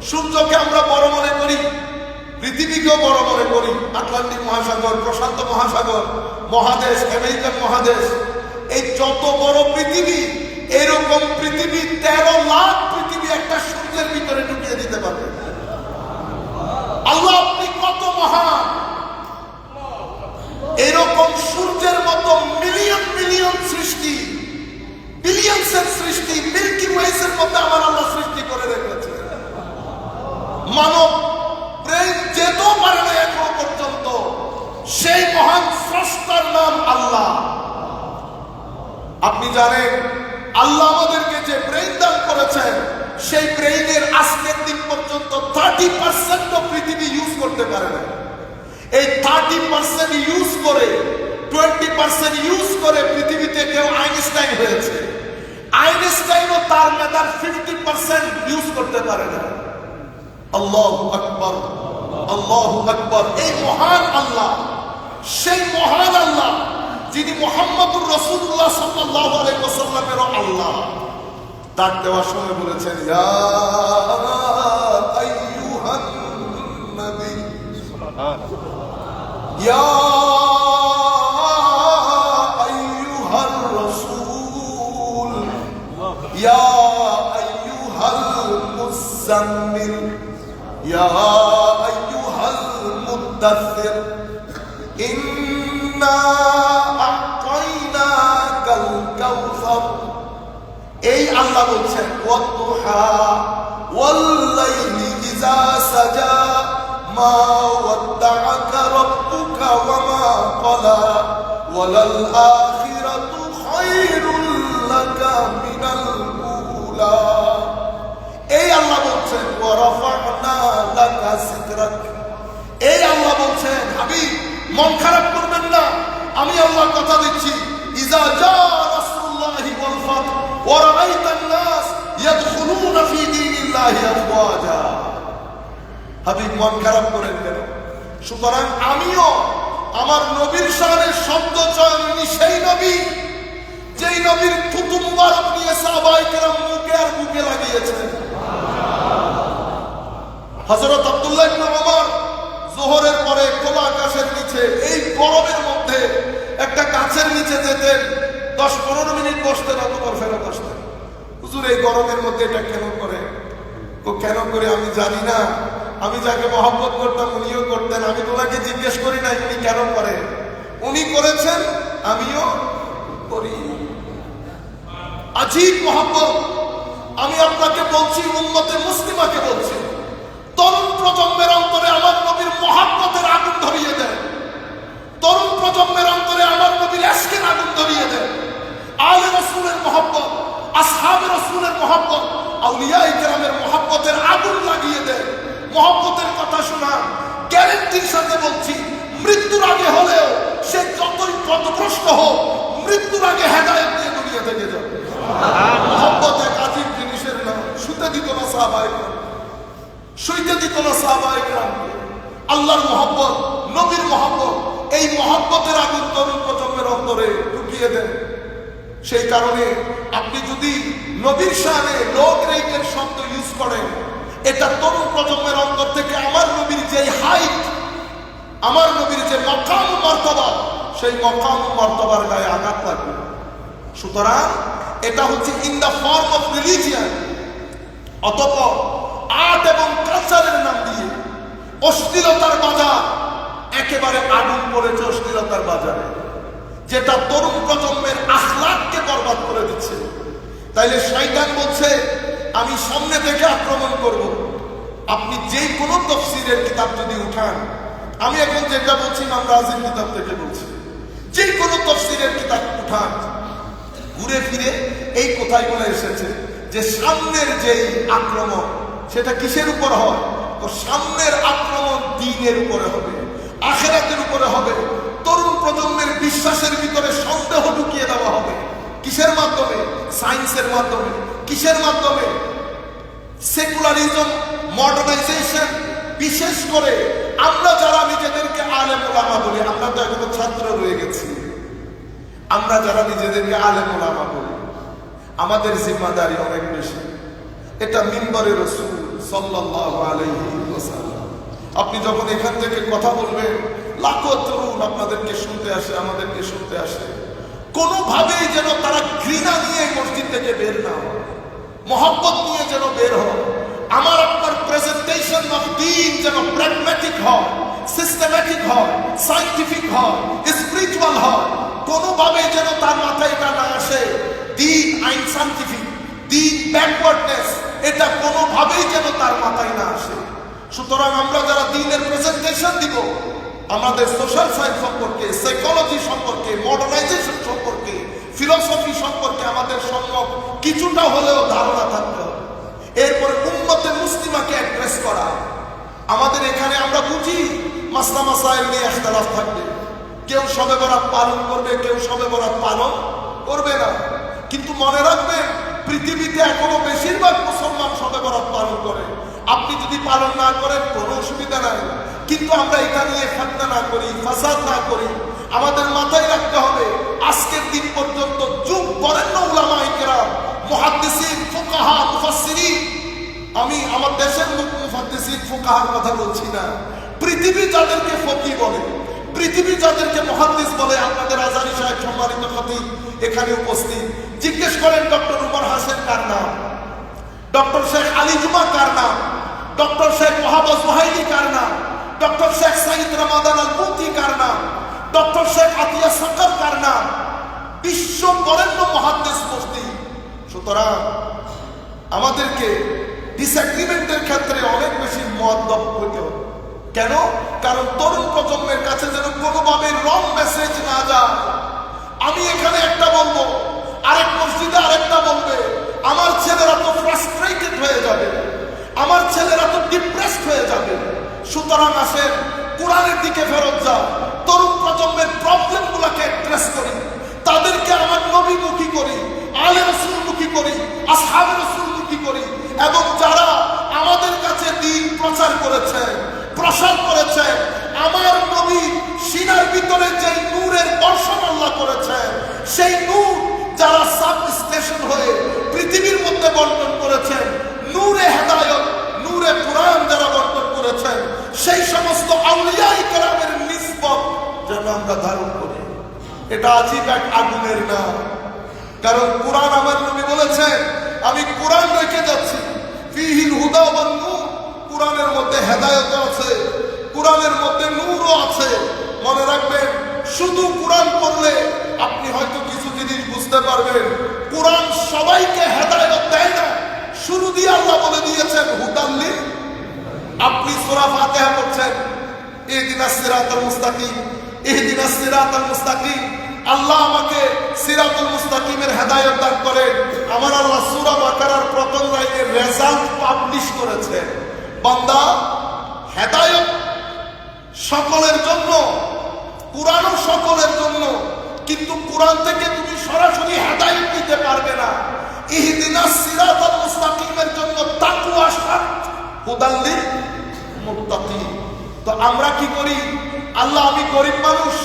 সূর্যকে আমরা বড় মনে করি, পৃথিবীকেও বড় মনে করি, আটলান্টিক মহাসাগর, প্রশান্ত মহাসাগর, মহাদেশ, আমেরিকান মহাদেশ, এই যত বড় পৃথিবী, এরকম পৃথিবী 13 লাখ পৃথিবী একটা সূর্যের ভিতরে ঢুকিয়ে দিতে পারবে। আল্লাহ আপনি কত মহান! এরকম সূর্যের মতো মিলিয়ন মিলিয়ন সৃষ্টি, বিলিয়ন্সের সৃষ্টি, মিল্কি ওয়েসের মধ্যে আমার আল্লাহ সৃষ্টি করে রেখেছে। মানব ব্রেন যেতেও পারে না এখনো পর্যন্ত, সেই মহান স্রষ্টার নাম আল্লাহ। আপনি জানেন আল্লাহ আমাদেরকে যে ব্রেইন দান করেছেন, সেই ব্রেইনের আজকের দিন পর্যন্ত 30% পৃথিবী ইউজ করতে পারে না। এই 30% ইউজ করে 20% ইউজ করে পৃথিবীতে কেউ আইনস্টাইন হয়েছে। আইনস্টাইনও তার মেধার 50% ইউজ করতে পারে না। আল্লাহু আকবার, আল্লাহু আকবার। এই মহান আল্লাহ, সেই মহান আল্লাহ যিনি মুহাম্মদুর রাসূলুল্লাহ সাল্লাল্লাহু আলাইহি ওয়াসাল্লামের আল্লাহ, ডাক দেওয়ার সময় বলেছেন, ইয়া আইয়ুহান নবী, ইয়া আইয়ুহার রাসূল, ইয়া আইয়ুহাল মুযাম্মিল, ইয়া আইয়ুহাল মুদ্দাথির, ইন্না আ'তাইনাকাল কাউসার। এই আল্লাহ বলছেন, ওয়াদুহা ওয়াল লাইলি ইযা সাজা মা ওয়াদ্দাআকা রাব্বুকা ওয়া মা ক্বালা ওয়ালাল আখিরাতু খায়রুল লাকা মিনাল উলা। এই আল্লাহ বলছেন, ওয়া রাফা'না লাকা যিকরাক। এই আল্লাহ বলছেন, হাবিব মন খারাপ করবেন না, আমি আল্লাহ কথা দিচ্ছি, ইযা জা রাসূলুল্লাহি ওয়াল ফাত ওয়া রাআইতান নাস ইয়াদখুলুনা ফি দীনিল্লাহি আফওয়াজা। হাবিব মন খারাপ করেন কেন? সুতরাং আমিও আমার নবীর শানে শব্দ চয়ন, সেই নবী যেই নবীর থুতু মুবারক নিয়ে সাহাবায়ে কেরাম মুখে আর বুকে লাগিয়েছেন। হযরত আব্দুল্লাহ ইবনে ওমর যোহরের পরে খোলা আকাশের নিচে এই গরমের মধ্যে একটা গাছের নিচে যেতেন, 10-15 মিনিট বসতেন, অতঃপর ফেরত আসতেন। হুজুর এই গরমের মধ্যে এটা কেন করে? ও কেন করে আমি জানি না, আমি যাকে মহব্বত করতাম উনিও করতেন, আমি তোমাকে জিজ্ঞেস করি না উনি কেন করেন। উনি করেছেন, আমিও করি। আজীব মহব্বত। আমি আপনাকে বলছি, উম্মতে মুসলিমাকে বলছি, তরুণ প্রজন্মের অন্তরে আমার নবীর মহব্বতের আগুন ধরিয়ে দেন। তরুণ প্রজন্মের অন্তরে আমার নবীর ইশকের আগুন ধরিয়ে দেন। আলে রাসূলের মহব্বত, আসহাবে রাসূলের মহব্বত, আউলিয়ায়ে কেরামের মহব্বতের আগুন লাগিয়ে দেন। মহব্বতের কথা শোনান। গ্যারান্টির সাথে বলছি, মৃত্যুর আগে হলেও সে যতই পথভ্রষ্ট হোক, মৃত্যুর আগে হেদায়েত নিয়ে দুনিয়া থেকে যাবে। মহব্বত এক আজীব জিনিসের নাম। শুতে দিত না সাহাবায়ে কেরাম, শুইতে দিত না সাহাবায়ে কেরামকে। আল্লাহর মহব্বত, নবীর মহব্বত, এই মহব্বতের আগুন তরুণ প্রজন্মের অন্তরে ঢুকিয়ে দেন। সেই কারণে আপনি যদি নবীর শানে লো গ্রেডের শব্দ ইউজ করেন, এটা তরুণ প্রজন্মের অন্তর থেকে আমার নবীর যে হাইট, আমার নবীর যে মকাম মর্তবা, সেই মকাম মর্তবার গায়ে আঘাত লাগবে। সুতরাং এটা হচ্ছে in the form of religion. অতঃপর আর্ট এবং কালচারের নাম দিয়ে অশ্লীলতার বাজার, একেবারে আগুন পড়েছে অশ্লীলতার বাজারে, যেটা তরুণ প্রজন্মের আখলাককে বরবাদ করে দিচ্ছে। তাইলে শয়তান বলছে, আমি সামনে থেকে আক্রমণ করব। আপনি যে কোনো তাফসীরের কিতাব যদি উঠান, আমি এখন যেটা বলছি ইমাম রাজির কিতাব থেকে বলছি, যে কোনো তাফসীরের কিতাব উঠান, ঘুরে ফিরে এই কথাগুলো এসেছে যে সামনের যেই আক্রমণ, সেটা কিসের উপর হয়? তো সামনের আক্রমণ দ্বীনের উপরে হবে, আখিরাতের উপরে হবে। তরুণ প্রজন্মের বিশ্বাসের ভিতরে সন্দেহ ঢুকিয়ে দেওয়া হবে। কিসের মাধ্যমে? সায়েন্সের মাধ্যমে। কিসের মাধ্যমে? Secularism, modernisation. বিশেষ করে আমরা যারা নিজেদেরকে আলেম ওলামা বলি, আমরা তো এখনো ছাত্র রয়ে গেছি। আমরা যারা নিজেদেরকে আলেম ওলামা বলি, আমাদের জিম্মাদারি অনেক বেশি। এটা মিম্বরে রাসূল সাল্লাল্লাহু আলাইহি ওয়াসাল্লাম। আপনি যখন এখান থেকে কথা বলবেন, লাখো তরুণ আপনাদেরকে শুনতে আসে, আমাদেরকে শুনতে আসে। কোনোভাবেই যেন তারা ঘৃণা নিয়ে মসজিদ থেকে বের না হয়, মহব্বত নিয়ে যেন বের হয়। আমার আপনার প্রেজেন্টেশন অফ দ্বীন যেন প্র্যাগম্যাটিক হয়, সিস্টেম্যাটিক হয়, সায়েন্টিফিক হয়, স্পিরিচুয়াল হয়। কোনোভাবে যেন তার মাথায় এটা না আসে দ্বীন আনসায়েন্টিফিক, দ্বীন ব্যাকওয়ার্ডনেস, এটা কোনোভাবেই যেন তার মাথায় না আসে। সুতরাং আমরা যারা দ্বীনের প্রেজেন্টেশন দিব, আমাদের সোশ্যাল সায়েন্স সম্পর্কে, সাইকোলজি সম্পর্কে, মডার্নাইজেশন সম্পর্কে, ফিলোসফি সম্পর্কে আমাদের সম্যক কিছুটা হলেও ধারণা থাকতে হবে। এরপরে উম্মতে মুসলিমাকে অ্যাড্রেস করা। আমাদের এখানে আমরা বুঝি মাসলা মাসাইল নিয়ে ইখতিলাফ থাকবে, কেউ শবে বরাত পালন করবে, কেউ শবে বরাত পালন করবে না। কিন্তু মনে রাখবেন, পৃথিবীতে এখনো বেশিরভাগ মুসলমান শবে বরাত পালন করে। আপনি যদি পালন না করেন কোনো অসুবিধা নাই, কিন্তু আমরা এটা নিয়ে ফিতনা না করি, ফাসাদ না করি। আমাদের মাথায় রাখতে হবে, আজকের দিন পর্যন্ত যুগ বরেণ্য উলামায়ে কেরাম, মুহাদ্দিসিন, ফুকাহা, মুফাসসিরিন, আমি আমার দেশের মুহাদ্দিসিন ফুকাহার কথা বলছি না, পৃথিবী যাদেরকে ফকি বলে, পৃথিবী যাদেরকে মুহাদ্দিস বলে, আপনাদের আজারি সাহেব সম্মানিত খতিব এখানে উপস্থিত, জিজ্ঞেস করেন ডক্টর উমর হাসেন কার নাম, ডক্টর শেখ আলী জুমা কার নাম, ডক্টর শেখ ওয়াহাব সুহাইলি কার নাম, ডক্টর শেখ সাইদ রমাদান আল মুফতি কার নাম, ডক্টর শেখ আতিয়া সাকার কার নাম, বিশ্ব বরেণ্য মুহাদ্দিস মুফতি। সুতরাং আমাদেরকে ডিসএগ্রিমেন্টের ক্ষেত্রে অনেক বেশি মুআদ্দাব হতে হবে। কেন? কারণ তরুণ প্রজন্মের কাছে যেন কোনোভাবে রং মেসেজ না যায়। আমি এখানে একটা বলবো, আরেক মসজিদে আরেকটা বলবে, আমার ছেলেরা তো ফ্রাস্ট্রেটেড হয়ে যাবে, আমার ছেলেরা তো ডিপ্রেসড হয়ে যাবে। সুতরাং আসেন কোরআনের দিকে ফেরত যাও, তরুণ প্রজন্মের প্রবলেমগুলোকে অ্যাড্রেস করি, তাদেরকে আমার নবীমুখী করি, আলে রাসূলমুখী করি, আসহাবে রাসূলমুখী করি। এবং যারা আমাদের কাছে দ্বীন প্রচার করেছে, প্রসার করেছে, আমার নবী সিনার ভিতরে যে নূরের বর্ষণ আল্লাহ করেছে, সেই নূর যারা সাব স্টেশন হয়ে পৃথিবীর মধ্যে বন্টন করেছেন, নূরে হেদায়েত, নূরে কুরআন যারা বন্টন করেছেন, সেই সমস্ত আউলিয়ায়ে কেরামের নিসবত যেন আমরা ধারণ করি। এটা আজীব এক আগুনের নাম। কারণ কুরআন, আমার নবী বলেছেন, আমি কুরআন রেখে যাচ্ছি, ফিহিল হুদা ওয়ান নূর, কুরআনের মধ্যে হেদায়েত আছে, কুরআনের মধ্যে নূরও আছে। মনে রাখবেন, শুধু কুরআন পড়লে আপনি হয়তো কিছু জিনিস বুঝতে পারবেন। কুরআন সবাইকে হেদায়েত দেয় না। শুরু দিয়ে আল্লাহ বলে দিয়েছেন হুদাল্লিল। আপনি সূরা ফাতিহা পড়ছেন, ইহদিনাস সিরাতাল মুস্তাকিম, ইহদিনাস সিরাতাল মুস্তাকিম, আল্লাহ আমাকে সিরাতুল মুস্তাকিমের হেদায়েত দান করেন। আমার আল্লাহ সূরা বাকারার প্রথম লাইনের রেজাল্ট পাবলিশ করেছেন, বান্দা হেদায়েত সকলের জন্য, কুরআনও সকলের জন্য, কিন্তু কুরআন থেকে তুমি সরাসরি হেদায়েত নিতে পারবে না। ইহদিনাস সিরাতাল মুস্তাকিমের জন্য তাকওয়া শর্ত, হুদাল্লিল মুত্তাকিন। তো আমরা কি করি? আল্লাহ, আমি গরিব মানুষ,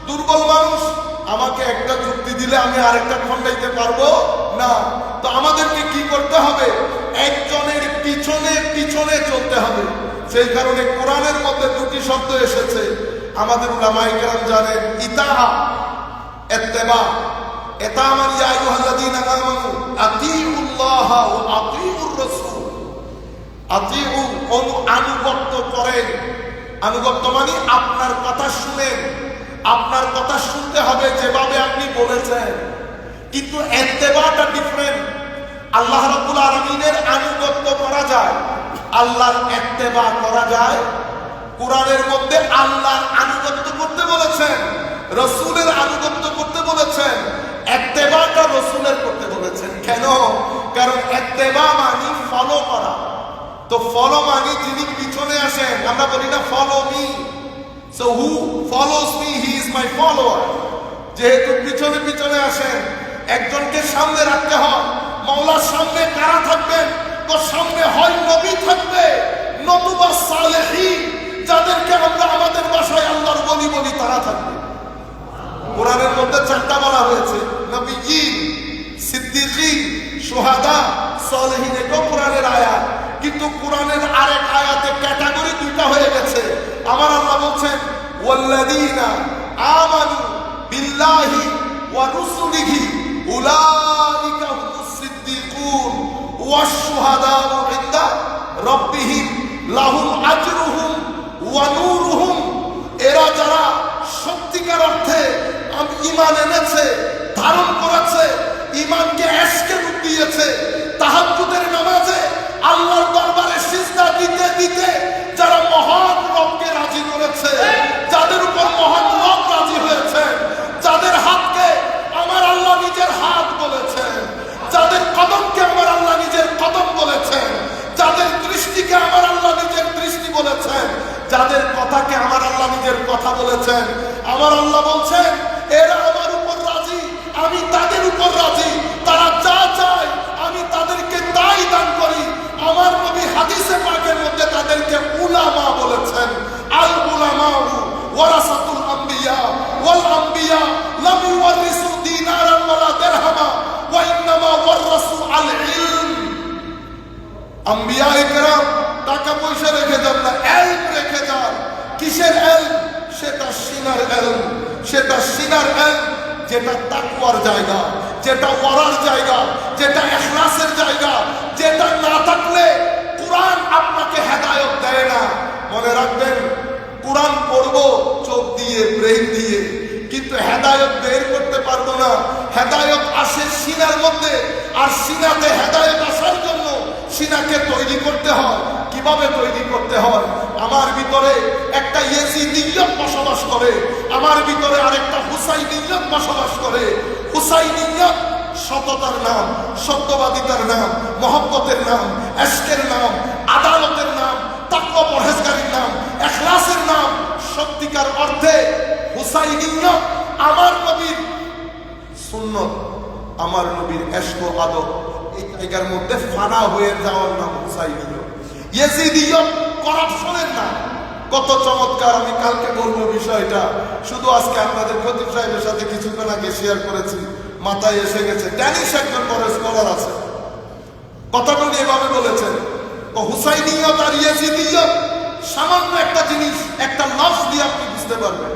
দুর্বল মানুষ, আমাকে একটা যুক্তি দিলে আমি আরেকটা খণ্ডাইতে পারবো না। তো আমাদেরকে কি করতে হবে? একজনের পিছনে পিছনে চলতে হবে। সেই কারণে কোরআনের মধ্যে দুটি শব্দ এসেছে, আমাদের উলামায়ে কেরাম জানেন, ইতাআ, ইত্তেবা। এটা আমার ইয়া আইয়ুহাল্লাযীনা আমানু আতিউল্লাহ ওয়া আতিউর রাসূল। আতিউ আনুগত্য করেন। আনুগত্য মানে আপনার কথা শুনেন, আপনার কথা শুনতে হবে যেভাবে আপনি বলেছেন। কিন্তু ইত্তেবাটা ডিফারেন্ট। আল্লাহ রাব্বুল আলামিনের আনুগত্য করা যায়, আল্লাহর ইত্তেবা করা যায়। কোরআনের মধ্যে আল্লাহর আনুগত্য করতে বলেছেন, রাসূলের আনুগত্য করতে বলেছেন, ইত্তেবাটা রাসূলের করতে বলেছেন। কেন? কারণ ইত্তেবা মানে ফলো করা। তো ফলো মানে যিনি পিছনে আসেন, আমরা বলি না follow me, so who follows me he is my follower. যেহেতু পিছনে পিছনে আসেন, একজনকে সামনে রাখতে হয়। মাওলার সামনে কারা থাকবেন? তো সামনে হয় নবী থাকবে, নতুবা সালেহীন, যাদেরকে আমরা আমাদের ভাষায় আল্লাহর ওলি বলি, তারা থাকবে। কোরআনের মধ্যে চারটা বলা হয়েছে, নবীয়ীন, সিদ্দিকীন, শুহাদা, সালেহীন। এটাও কোরআনের আয়াত, কিন্তু কোরআনের আরেক আয়াতে ক্যাটাগরি দুইটা হয়ে গেছে। আমার আল্লাহ বলছেন ওয়াল্লাযীনা আমানু বিল্লাহি ওয়া রুসুলিহি উলাইকা হুমুস সিদ্দিকুন ওয়াশ শুহাদাউ ইনদা রাব্বিহিম লাহুম আজরুহুম ওয়া নূরুহুম। এরা যারা সত্যিকার অর্থে ঈমান এনেছে, ধারণ করেছে, ঈমানকে এশকে রূপ দিয়েছে, তাহাজ্জুদের নামাজে আল্লাহর দরবারে সিজদা দিতে দিতে যারা মহান রবকে রাজি করেছে, যাদের উপর মহান রব রাজি হয়েছেন, যাদের হাতকে আমার আল্লাহ নিজের হাত বলেছেন, যাদের কদমকে আমার আল্লাহ নিজের কদম বলেছেন, যাদের দৃষ্টিকে আমার আল্লাহ নিজের দৃষ্টি বলেছেন, যাদের কথাকে আমার আল্লাহ নিজের কথা বলেছেন, আমার আল্লাহ বলছেন এরা আমার উপর রাজি, আমি তাদের উপর রাজি। তারা যা চায় আমি তাদেরকে তাই দান করি। আমার নবী হাদিসে পাকের মধ্যে তাদেরকে উলামা বলেছেন। আল উলামা ওয়ারাসাতুল আম্বিয়া ওয়াল আম্বিয়া লাম ইওয়ারিসু দিনারান ওয়ালা দিরহামা ওয়া ইন্নামা ওয়ারাসু আল ইলম। আম্বিয়ায়ে কেরাম টাকা পয়সা রেখে যান না, ইলম রেখে যান। কিসের ইলম? সেটা সিনার ইলম, সেটা সিনার ইলম, যেটা তাকওয়ার জায়গা, যেটা ওয়ারার জায়গা, যেটা ইখলাসের জায়গা, যেটা না থাকলে কোরআন আপনাকে হেদায়েত দেয় না। মনে রাখবেন, কোরআন পড়বো চোখ দিয়ে, ব্রেন দিয়ে, কিন্তু হেদায়েত বের করতে পারবো না। হেদায়েত আসে সিনার মধ্যে, আর সিনাতে হেদায়েত আসার জন্য সিনাকে তৈরি করতে হয়। কিভাবে তৈরি করতে হয়? আমার ভিতরে একটা ইয়েজিদিয়ত বসবাস করে, আমার ভিতরে আরেকটা হুসাইনিয়ত বসবাস করে। হুসাইনিয়ত সততার নাম, সত্যবাদিতার নাম, মহব্বতের নাম, ইশকের নাম, আদালতের নাম, তাকওয়া পরহেজগারির নাম, ইখলাসের নাম। সত্যিকার অর্থে হুসাইনিয়ত আমার নবীর সুন্নত, আমার নবীর ইশক ও আদব, এই জায়গার মধ্যে ফানা হয়ে যাওয়ার নাম হুসাইনিয়ত। ইয়েজিদিয়ত করাপশনের নাম। কত চমৎকার! আমি কালকে বলবো বিষয়টা, শুধু আজকে আপনাদের খতিব সাহেবের সাথে কিছুক্ষণ আগে শেয়ার করেছি, মাথায় এসে গেছে। ড্যানিশ একজন বড় স্কলার আছে, কথাটা এভাবে বলেছেন, হুসাইনিয়ত আর ইয়েজিদিয়ত সামান্য একটা জিনিস, একটা লফজ দিয়ে আপনি বুঝতে পারবেন।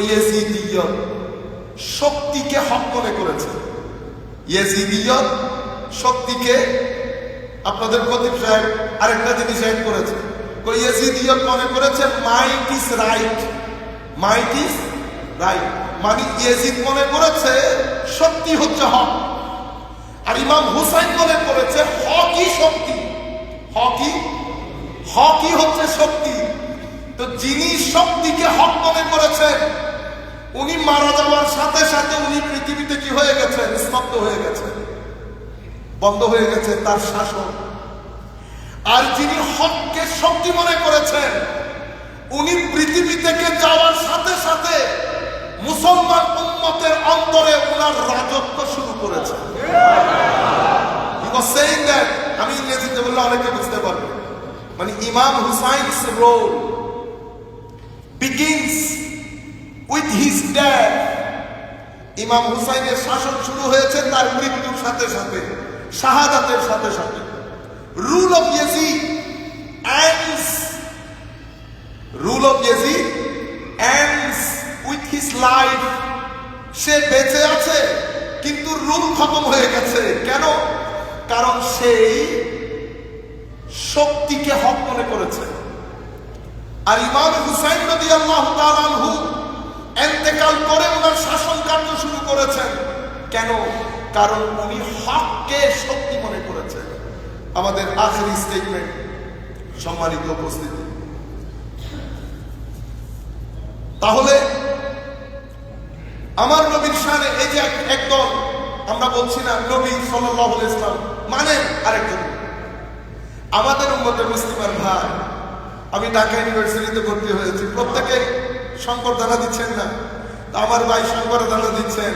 ইয়েজিদিয়ত শক্তিকে হক মনে করেছে, ইয়েজিদিয়ত শক্তিকে, আপনাদের খতিব সাহেব আরেকটা জিনিস অ্যাড করেছে, ইয়েজিদিয়ত মনে করেছে might is right, might is right, মানে ইয়েজিদ মনে করেছে শক্তি হচ্ছে হক, আর ইমাম হুসাইন মনে করেছে হকই শক্তি, হকই হচ্ছে শক্তি। তো যিনি শক্তিকে হক মনে করেছেন, উনি মারা যাওয়ার সাথে সাথে উনি পৃথিবীতে কি হয়ে গেছেন? স্তব্ধ হয়ে গেছেন, বন্ধ হয়ে গেছে তার শাসন। আর যিনি হককে শক্তি মনে করেছেন, উনি পৃথিবী থেকে যাওয়ার সাথে সাথে মুসলমান উম্মতের অন্তরে ওনার রাজত্ব শুরু করেছে। আমি ইংরেজিতে বললে অনেকে বুঝতে পারবে, মানে Imam Hussain's role begins with his death. ইমাম হুসাইনের শাসন শুরু হয়েছে তার মৃত্যুর সাথে সাথে, শাহাদাতের সাথে সাথে। Rule of Yazid ends, rule of Yazid ends with his life. সে বেঁচে আছে কিন্তু রুল খতম হয়ে গেছে। কেন? কারণ সেই শক্তিকে হক মনে করেছে। আর ইমাম হুসাইন রাদিয়াল্লাহু তাআলা আনহু ইন্তেকাল করে ওনার শাসন কার্য শুরু করেছেন। কেন? কারণ উনি হককে শক্তি মনে করেছেন। আমাদের আখেরি স্টেটমেন্ট, সম্মানিত উপস্থিতি। তাহলে আমার নবীর শানে এই যে একদল, আমরা বলছি না নবী সাল্লাল্লাহু আলাইহি ওয়াসাল্লাম মানে আরেকজন। আমাদের উম্মতের মুসলিমের ভাই, আমি ঢাকা ইউনিভার্সিটিতে ভর্তি হয়েছি, প্রত্যেকে সংবর্ধনা দিচ্ছেন না, আমার ভাই সংবর্ধনা দিচ্ছেন।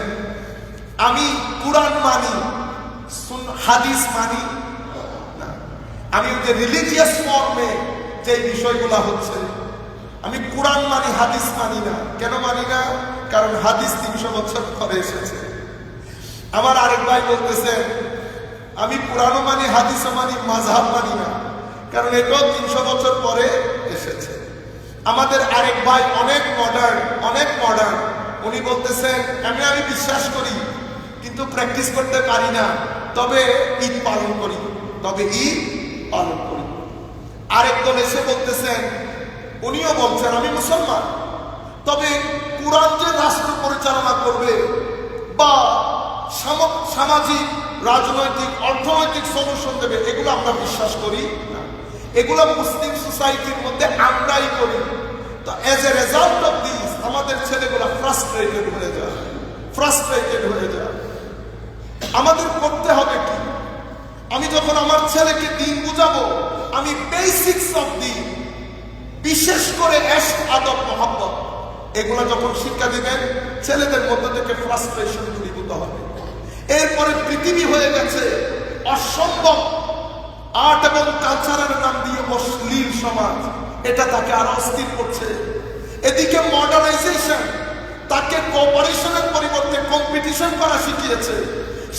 আমি কুরআন মানি, হাদিস মানি না। আমি যে রিলিজিয়াস ফর্মে যে বিষয়গুলো হচ্ছে, আমি কুরআন মানি, হাদিস মানি না। কেন মানি না? কারণ হাদিস 300 বছর পরে এসেছে। আমার আরেক ভাই বলতেছেন আমি পুরানো মানি, হাদিসও মানি, মাযহাব মানি না, কারণ এটাও 300 বছর পরে এসেছে। আমাদের আরেক ভাই অনেক মডার্ন, উনি বলতেছেন আমি বিশ্বাস করি কিন্তু প্র্যাকটিস করতে পারি না, তবে ঈদ পালন করি। আরেক দল এসে বলতেছেন, উনিও বলছেন আমি মুসলমান, তবে কুরআন যে রাষ্ট্র পরিচালনা করবে বা সামাজিক, রাজনৈতিক, অর্থনৈতিক সলিউশন দেবে, এগুলো আমরা বিশ্বাস করি না। এগুলো মুসলিম সোসাইটির মধ্যে আমরাই করি। তো as a result of this আমাদের ছেলেগুলো ফ্রাস্ট্রেটেড হয়ে যায়। আমাদের করতে হবে কি? আমি যখন আমার ছেলেকে দ্বীন বুঝাবো, আমি বেসিক্স অফ দ্বীন, বিশেষ করে এশক, আদব, মহব্বত, এগুলো যখন শিক্ষা দিবেন, ছেলেদের মধ্যে থেকে ফ্রাস্ট্রেশন দূরীভূত হবে। এরপরে পৃথিবী হয়ে গেছে অসম্ভব আর্ট এবং কালচারের নাম দিয়ে অশ্লীল সমাজ, এটা তাকে আরো অস্থির করছে। এদিকে মডার্নাইজেশন তাকে কোঅপারেশনের পরিবর্তে কম্পিটিশন করা শিখিয়েছে।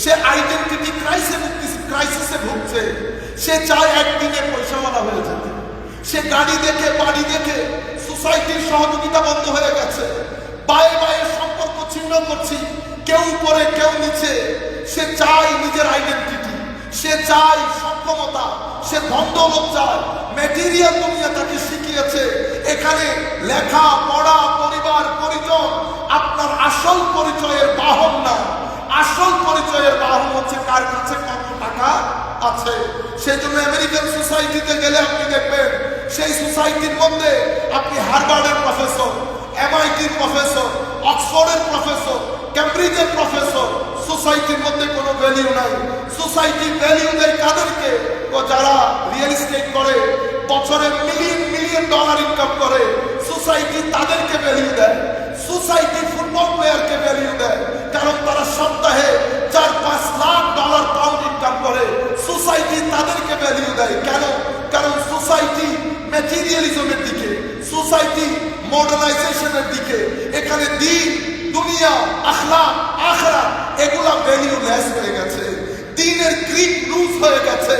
সে আইডেন্টিটি ক্রাইসিসে ভুগছে। সে চায় একদিনে পয়সাওয়ালা হয়ে যেতে। সে গাড়ি দেখে, বাড়ি দেখে সোসাইটির সহযোগিতা বন্ধ হয়ে গেছে। বায়ে সম্পর্ক ছিন্ন করছি, কেউ উপরে কেউ নিচে। সে চায় নিজের আইডেন্টিটি, সে চায় সক্ষমতা, সে ধন দৌলত চায়। ম্যাটেরিয়াল দুনিয়া তাকে শিখিয়েছে এখানে লেখা পড়া, পরিবার, পরিজন আপনার আসল পরিচয়ের বাহন না। আসল পরিচয়ের বাহন হচ্ছে কার কাছে কত টাকা আছে। সেই জন্য আমেরিকান সোসাইটিতে গেলে আপনি দেখবেন, সেই সোসাইটির মধ্যে আপনি হার্ভার্ডের প্রফেসর, এমআইটির প্রফেসর, অক্সফোর্ডের প্রফেসর, ক্যামব্রিজের প্রফেসর, সোসাইটির মধ্যে কোনো ভ্যালিউ নাই। সোসাইটি ভ্যালিউ দেয় কাদেরকে? যারা রিয়েল এস্টেট করে, বছরে মিলিয়ন ডলার ইনকাম করে, সোসাইটি তাদেরকে ভ্যালিউ দেয়। সোসাইটি ফুটবল প্লেয়ারকে ভ্যালিউ দেয়, কারণ তারা সপ্তাহে 4-5 লাখ ডলার পাউন্ড ইনকাম করে। সোসাইটি তাদেরকে ভ্যালিউ দেয়। কেন? কারণ সোসাইটি ম্যাটেরিয়ালিজমের দিকে, সোসাইটি মডার্নাইজেশনের দিকে। এখানে দ্বীন, দুনিয়া, আখলাক, আখিরাত এগুলা ভ্যালুলেস হয়ে গেছে। দ্বীনের গ্রিপ লুজ হয়ে গেছে।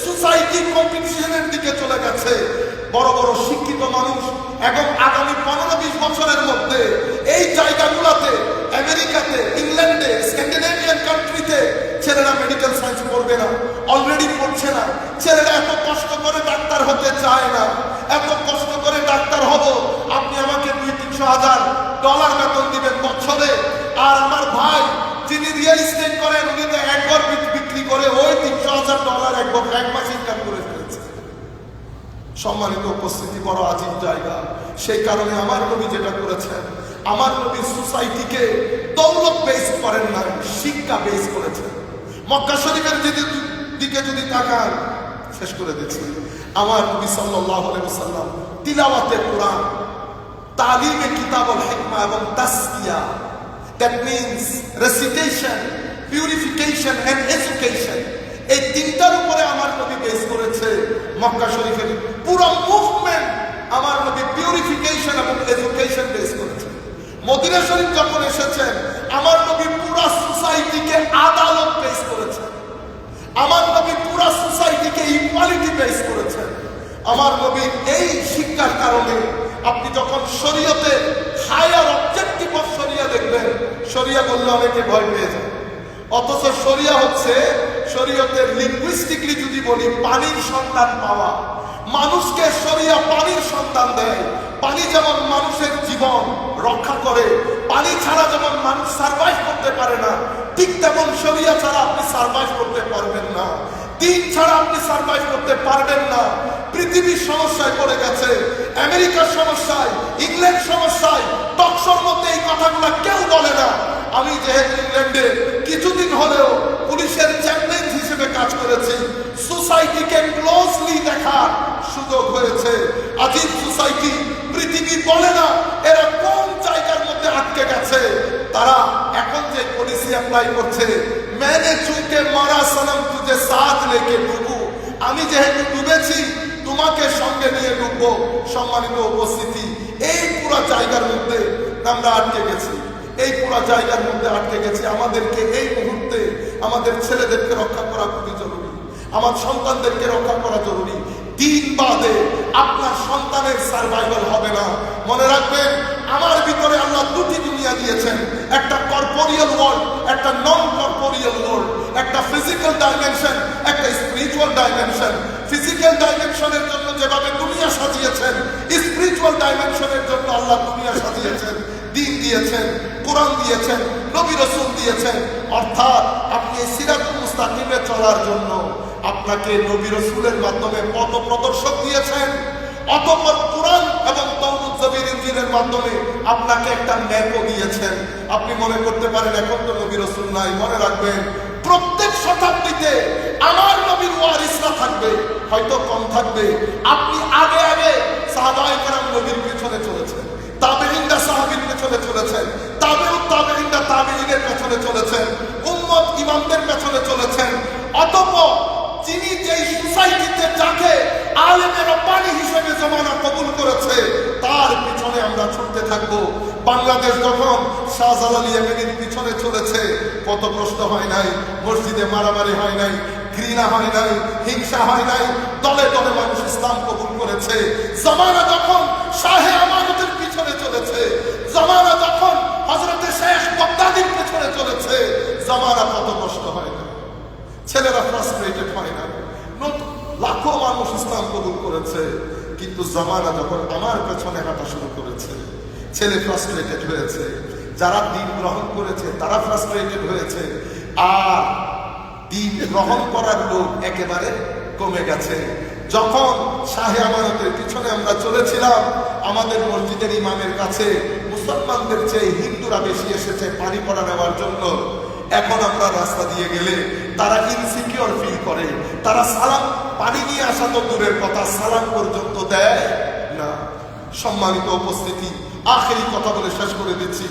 সোসাইটি কম্পিটিশনের দিকে চলে গেছে। বড় বড় শিক্ষিত মানুষ এবং আগামী 15-20 বছরের মধ্যে এই জায়গাগুলোতে, আমেরিকাতে, ইংল্যান্ডে, স্ক্যান্ডিনেভিয়ান কান্ট্রিতে ছেলেরা মেডিকেল সায়েন্স পড়বে না, অলরেডি পড়ছে না। ছেলেরা এত কষ্ট করে ডাক্তার হতে চায় না। এত কষ্ট করে ডাক্তার হব, আপনি আমাকে 200-300 হাজার ডলার বেতন দিবেন বছরে, আর আমার ভাই যিনি রিয়েল এস্টেট করেন, উনি তো একবার বিক্রি করে ওই 300 হাজার ডলার এক মাস ইনকাম করে ফেলেছে। সম্মানিত উপস্থিতি, বড় আজীব জায়গা। সেই কারণে আমার নবী যেটা করেছেন, আমার নবী সোসাইটিকে দৌলত বেস করেন না, শিক্ষা বেস করেছেন। মক্কা শরীফের দিকে যদি তাকান, শেষ করে দিচ্ছি, আমার নবী সাল্লাল্লাহু আলাইহি ওয়াসাল্লাম তিলাওয়াতে কোরআন, তালিমে কিতাবুল হিকমা এবং তাসকিয়া, that means recitation, purification and education, এই তিনটার উপরে আমার নবী বেস করেছে। মক্কা শরীফের পুরো মুভমেন্ট আমার নবী পিউরিফিকেশন এবং এডুকেশন বেস করেছে। মদিনা শরীফ যখন এসেছেন, আমার নবী পুরো সোসাইটিকে আদালত বেস করেছেন। আমার নবী পুরো সোসাইটিকে ইকুয়ালিটি বেস করেছেন। আমার নবী এই শিক্ষার কারণে আপনি যখন শরীয়তে হায়ার অবজেক্টিভ অফ শরিয়া দেখবেন, শরিয়া বললে অনেকে ভয় পেয়ে যায়। অথচ শরিয়া হচ্ছে, শরীয়তের লিঙ্গুইস্টিকলি যদি বলি, পানির সন্তান পাওয়া। মানুষকে শরিয়া পানির সন্তান দেয়। পানি যেমন মানুষের জীবন রক্ষা করে, পানি ছাড়া যেমন মানুষ সার্ভাইভ করতে পারে না, ঠিক তেমন শরিয়া ছাড়া আপনি সার্ভাইভ করতে পারবেন না। দ্বীন ছাড়া আপনি সার্ভাইভ করতে পারবেন না। পৃথিবীর সমস্যায় পড়ে গেছে, আমেরিকার সমস্যায়, ইংল্যান্ড সমস্যায়। টকশোর মধ্যে এই কথাগুলো কেউ বলে না। আমি যেহেতু ইংল্যান্ডে কিছুদিন হলেও পুলিশের চ্যাম্পিয়ন হিসেবে কাজ করেছি, সোসাইটিকে ক্লোজলি দেখার সুযোগ হয়েছে। আজীব সোসাইটি, পৃথিবী বলে না এরা কোন জায়গার মধ্যে আটকে গেছে। তারা এখন যে পলিসি অ্যাপ্লাই করছে, मैंने चूके मारा सनम तुझे साथ लेके डूबू, আমি যেহেতু ডুবেছি তোমাকে সঙ্গে নিয়ে ডুববো। সম্মানিত উপস্থিতি, এই পুরো জায়গার মধ্যে আমরা আটকে গেছি। এই পুরো জায়গার মধ্যে আটকে গেছি। আমাদেরকে এই মুহূর্তে আমাদের ছেলেদেরকে রক্ষা করা খুবই জরুরি, আমার সন্তানদেরকে রক্ষা করা জরুরি। দিন বাদে আপনার সন্তানের সার্ভাইভাল হবে না। মনে রাখবেন, আমার ভিতরে আল্লাহ দুটি দুনিয়া দিয়েছেন, একটা কর্পোরিয়াল ওয়ার্ল্ড, একটা নন কর্পোরিয়াল ওয়ার্ল্ড, একটা ফিজিক্যাল ডাইমেনশন, একটা স্পিরিচুয়াল ডাইমেনশন। ফিজিক্যাল ডাইমেনশনের জন্য যেভাবে দুনিয়া সাজিয়েছেন, স্পিরিচুয়াল ডাইমেনশনের জন্য আল্লাহ দুনিয়া সাজিয়েছেন, দিন দিয়েছেন, কোরআন দিয়েছেন, নবী রাসূল দিয়েছেন। অর্থাৎ আপনি সিরাতুল মুস্তাকিমে চলার জন্য আপনাকে নবী রাসূলের মাধ্যমে পথ প্রদর্শক দিয়েছেন, অতঃপর কোরআন এবং তাওরাত জাবুর ইনজিলের মাধ্যমে আপনাকে একটা ম্যাপও দিয়েছেন। আপনি মনে করতে পারেন এখন তো নবী রাসূল নাই। মনে রাখবেন, প্রত্যেক শতাব্দীতে আমার নবীর ওয়ারিসরা থাকবে, হয়তো কম থাকবে। আপনি আগে আগে সাহাবায়ে কেরাম নবীর পিছনে চলেছেন, তাবেঈনরা সাহাবীর পেছনে চলেছেন, তাবেউত তাবেঈনরা তাবেঈনের পেছনে চলেছেন, উম্মত ইমামদের পেছনে চলেছেন। অতঃপর যিনি যেই সোসাইটিতে যাকে আলেমে রব্বানি হিসেবে জমানা কবুল করেছে, তার পিছনে আমরা ছুটতে থাকবো। বাংলাদেশ যখন শাহজালাল ইয়েমেনির পিছনে চলেছে, পথভ্রষ্ট হয় নাই, মসজিদে মারামারি হয় নাই, ঘৃণা হয় নাই, হিংসা হয় নাই, দলে দলে মানুষ ইসলাম কবুল করেছে। জামানা যখন শাহে আমানতের পিছনে চলেছে, জামানা যখন হযরতে শেখ বাগদাদির পিছনে চলেছে, জামানা পথভ্রষ্ট হয় না, ছেলেরা ফ্রাস্ট্রেটেড হয় না, লাখো মানুষ ইসলাম কবুল করেছে। কিন্তু জামানা যখন আমার পেছনে হাঁটা শুরু করেছে, ছেলে ফ্রাস্ট্রেটেড হয়েছে, যারা দিন গ্রহণ করেছে তারা ফ্রাস্ট্রেটেড হয়েছে, আর দিন গ্রহণ করার লোক একেবারে কমে গেছে। যখন শাহে আমানতের পিছনে আমরা চলেছিলাম, আমাদের মসজিদের ইমামের কাছে মুসলমানদের চেয়ে হিন্দুরা বেশি এসেছে পানি পড়া নেওয়ার জন্য। এখন আমরা রাস্তা দিয়ে গেলে তারা ইনসিকিউর ফিল করে, তারা সালাম, পানি নিয়ে আসা তো দূরের কথা, সালাম পর্যন্ত দেয় না। সম্মানিত উপস্থিতি, আখেরি কথা বলে শেষ করে দিচ্ছি।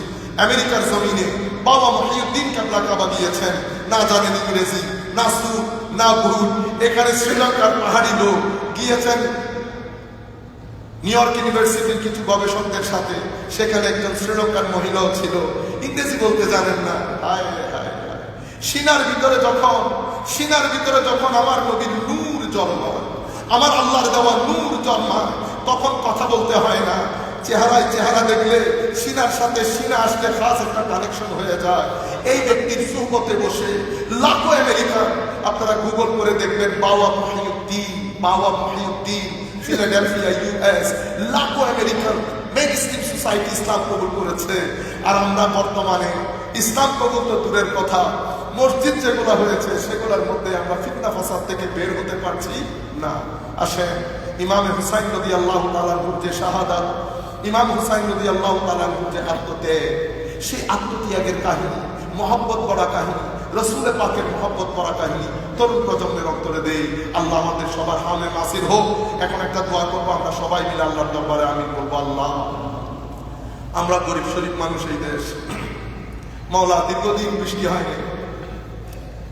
আমেরিকার জমিনে বাবা মহিউদ্দিন কেবলা কাবা গিয়েছেন, না জানেন ইংরেজি, না সুর, না ভুট। এখানে শ্রীলঙ্কার পাহাড়ি লোক গিয়েছেন নিউ ইয়র্ক ইউনিভার্সিটির কিছু গবেষকদের সাথে। সেখানে একজন শ্রীলঙ্কার মহিলাও ছিল, ইংরেজি বলতে জানেন না। সিনার ভিতরে যখন আমার নবীর নূর জন্মায়, আমার আল্লাহর দেওয়া নূর জন্মায়, তখন কথা বলতে হয় না, চেহারায় চেহারা দেখলে সিনার সাথে সিনা আসলে খাস একটা কানেকশন হয়ে যায়। এই ব্যক্তির সুহবতে বসে লাখো আমেরিকান, আপনারা গুগল করে দেখবেন, বাবা মহিউদ্দিন ফিলাডেলফিয়া ইউএস, লাখো আমেরিকান মেইনস্ট্রিম সোসাইটি ইসলাম কবুল করেছে। আর আমরা বর্তমানে ইসলাম কবুল তো দূরের কথা, মসজিদ যেগুলো হয়েছে সেগুলোর মধ্যে আমরা ফিতনা ফাসাদ থেকে বের হতে পারছি না। আসেন, ইমাম হুসাইন রাদিয়াল্লাহু তাআলা আনহুর যে শাহাদাত, ইমাম হুসাইন রাদিয়াল্লাহু তাআলা আনহুর যে আত্মত্যাগ, সেই আত্মত্যাগের কাহিনী, মহব্বত করা কাহিনী, রাসূলের পাকের মহব্বত করা কাহিনী তরুণ প্রজন্মের অন্তরে দেই। আল্লাহ আমাদের সবার হামে নাসির হোক। এখন একটা দোয়া করবো, আমরা সবাই মিলে আল্লাহর দরবারে আমিন বলবো। আল্লাহ, আমরা গরিব শরীফ মানুষ, এই দেশ মাওলা দীর্ঘদিন বৃষ্টি হয়নি,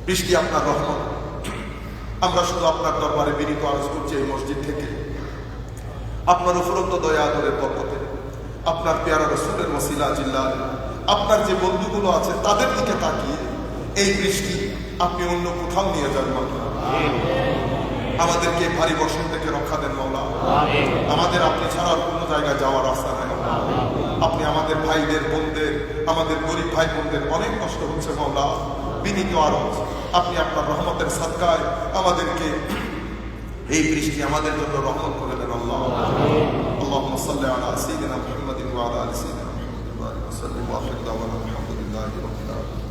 বৃষ্টি আপনার রহমত। আমরা শুধু আপনার দরবারে বিনীত আরজ করছি এই মসজিদ থেকে, আপনার উপরন্ত দয়া আদরের বরকতে, আপনার পেয়ারা রাসূলের ওসিলা জিল্লাহ, আপনার যে বন্ধুগুলো আছে তাদের দিকে তাকিয়ে এই বৃষ্টি আপনি অন্য কোথাও নিয়ে যান মাওলা। আমাদেরকে ভারী বর্ষণ থেকে রক্ষা দেন মাওলা। আমাদের আপনি ছাড়া আর কোনো জায়গায় যাওয়ার রাস্তা নাই। আপনি আমাদের ভাইদের, বোনদের, আমাদের গরিব ভাই বোনদের অনেক কষ্ট হচ্ছে মাওলা, বিনীত আরজ আপনি আপনার রহমতের সাদকায় আমাদেরকে এই বৃষ্টি আমাদের জন্য রহমত করে দেন আল্লাহ। আল্লাহুম্মা সাল্লি আলা সাইয়্যিদিনা মুহাম্মাদিন ওয়া আলা আলি সাইয়্যিদিনা মুহাম্মাদিন ওয়া সাল্লিম ওয়া আখির দাওয়ানা আলহামদুলিল্লাহি রাব্বিল আলামিন।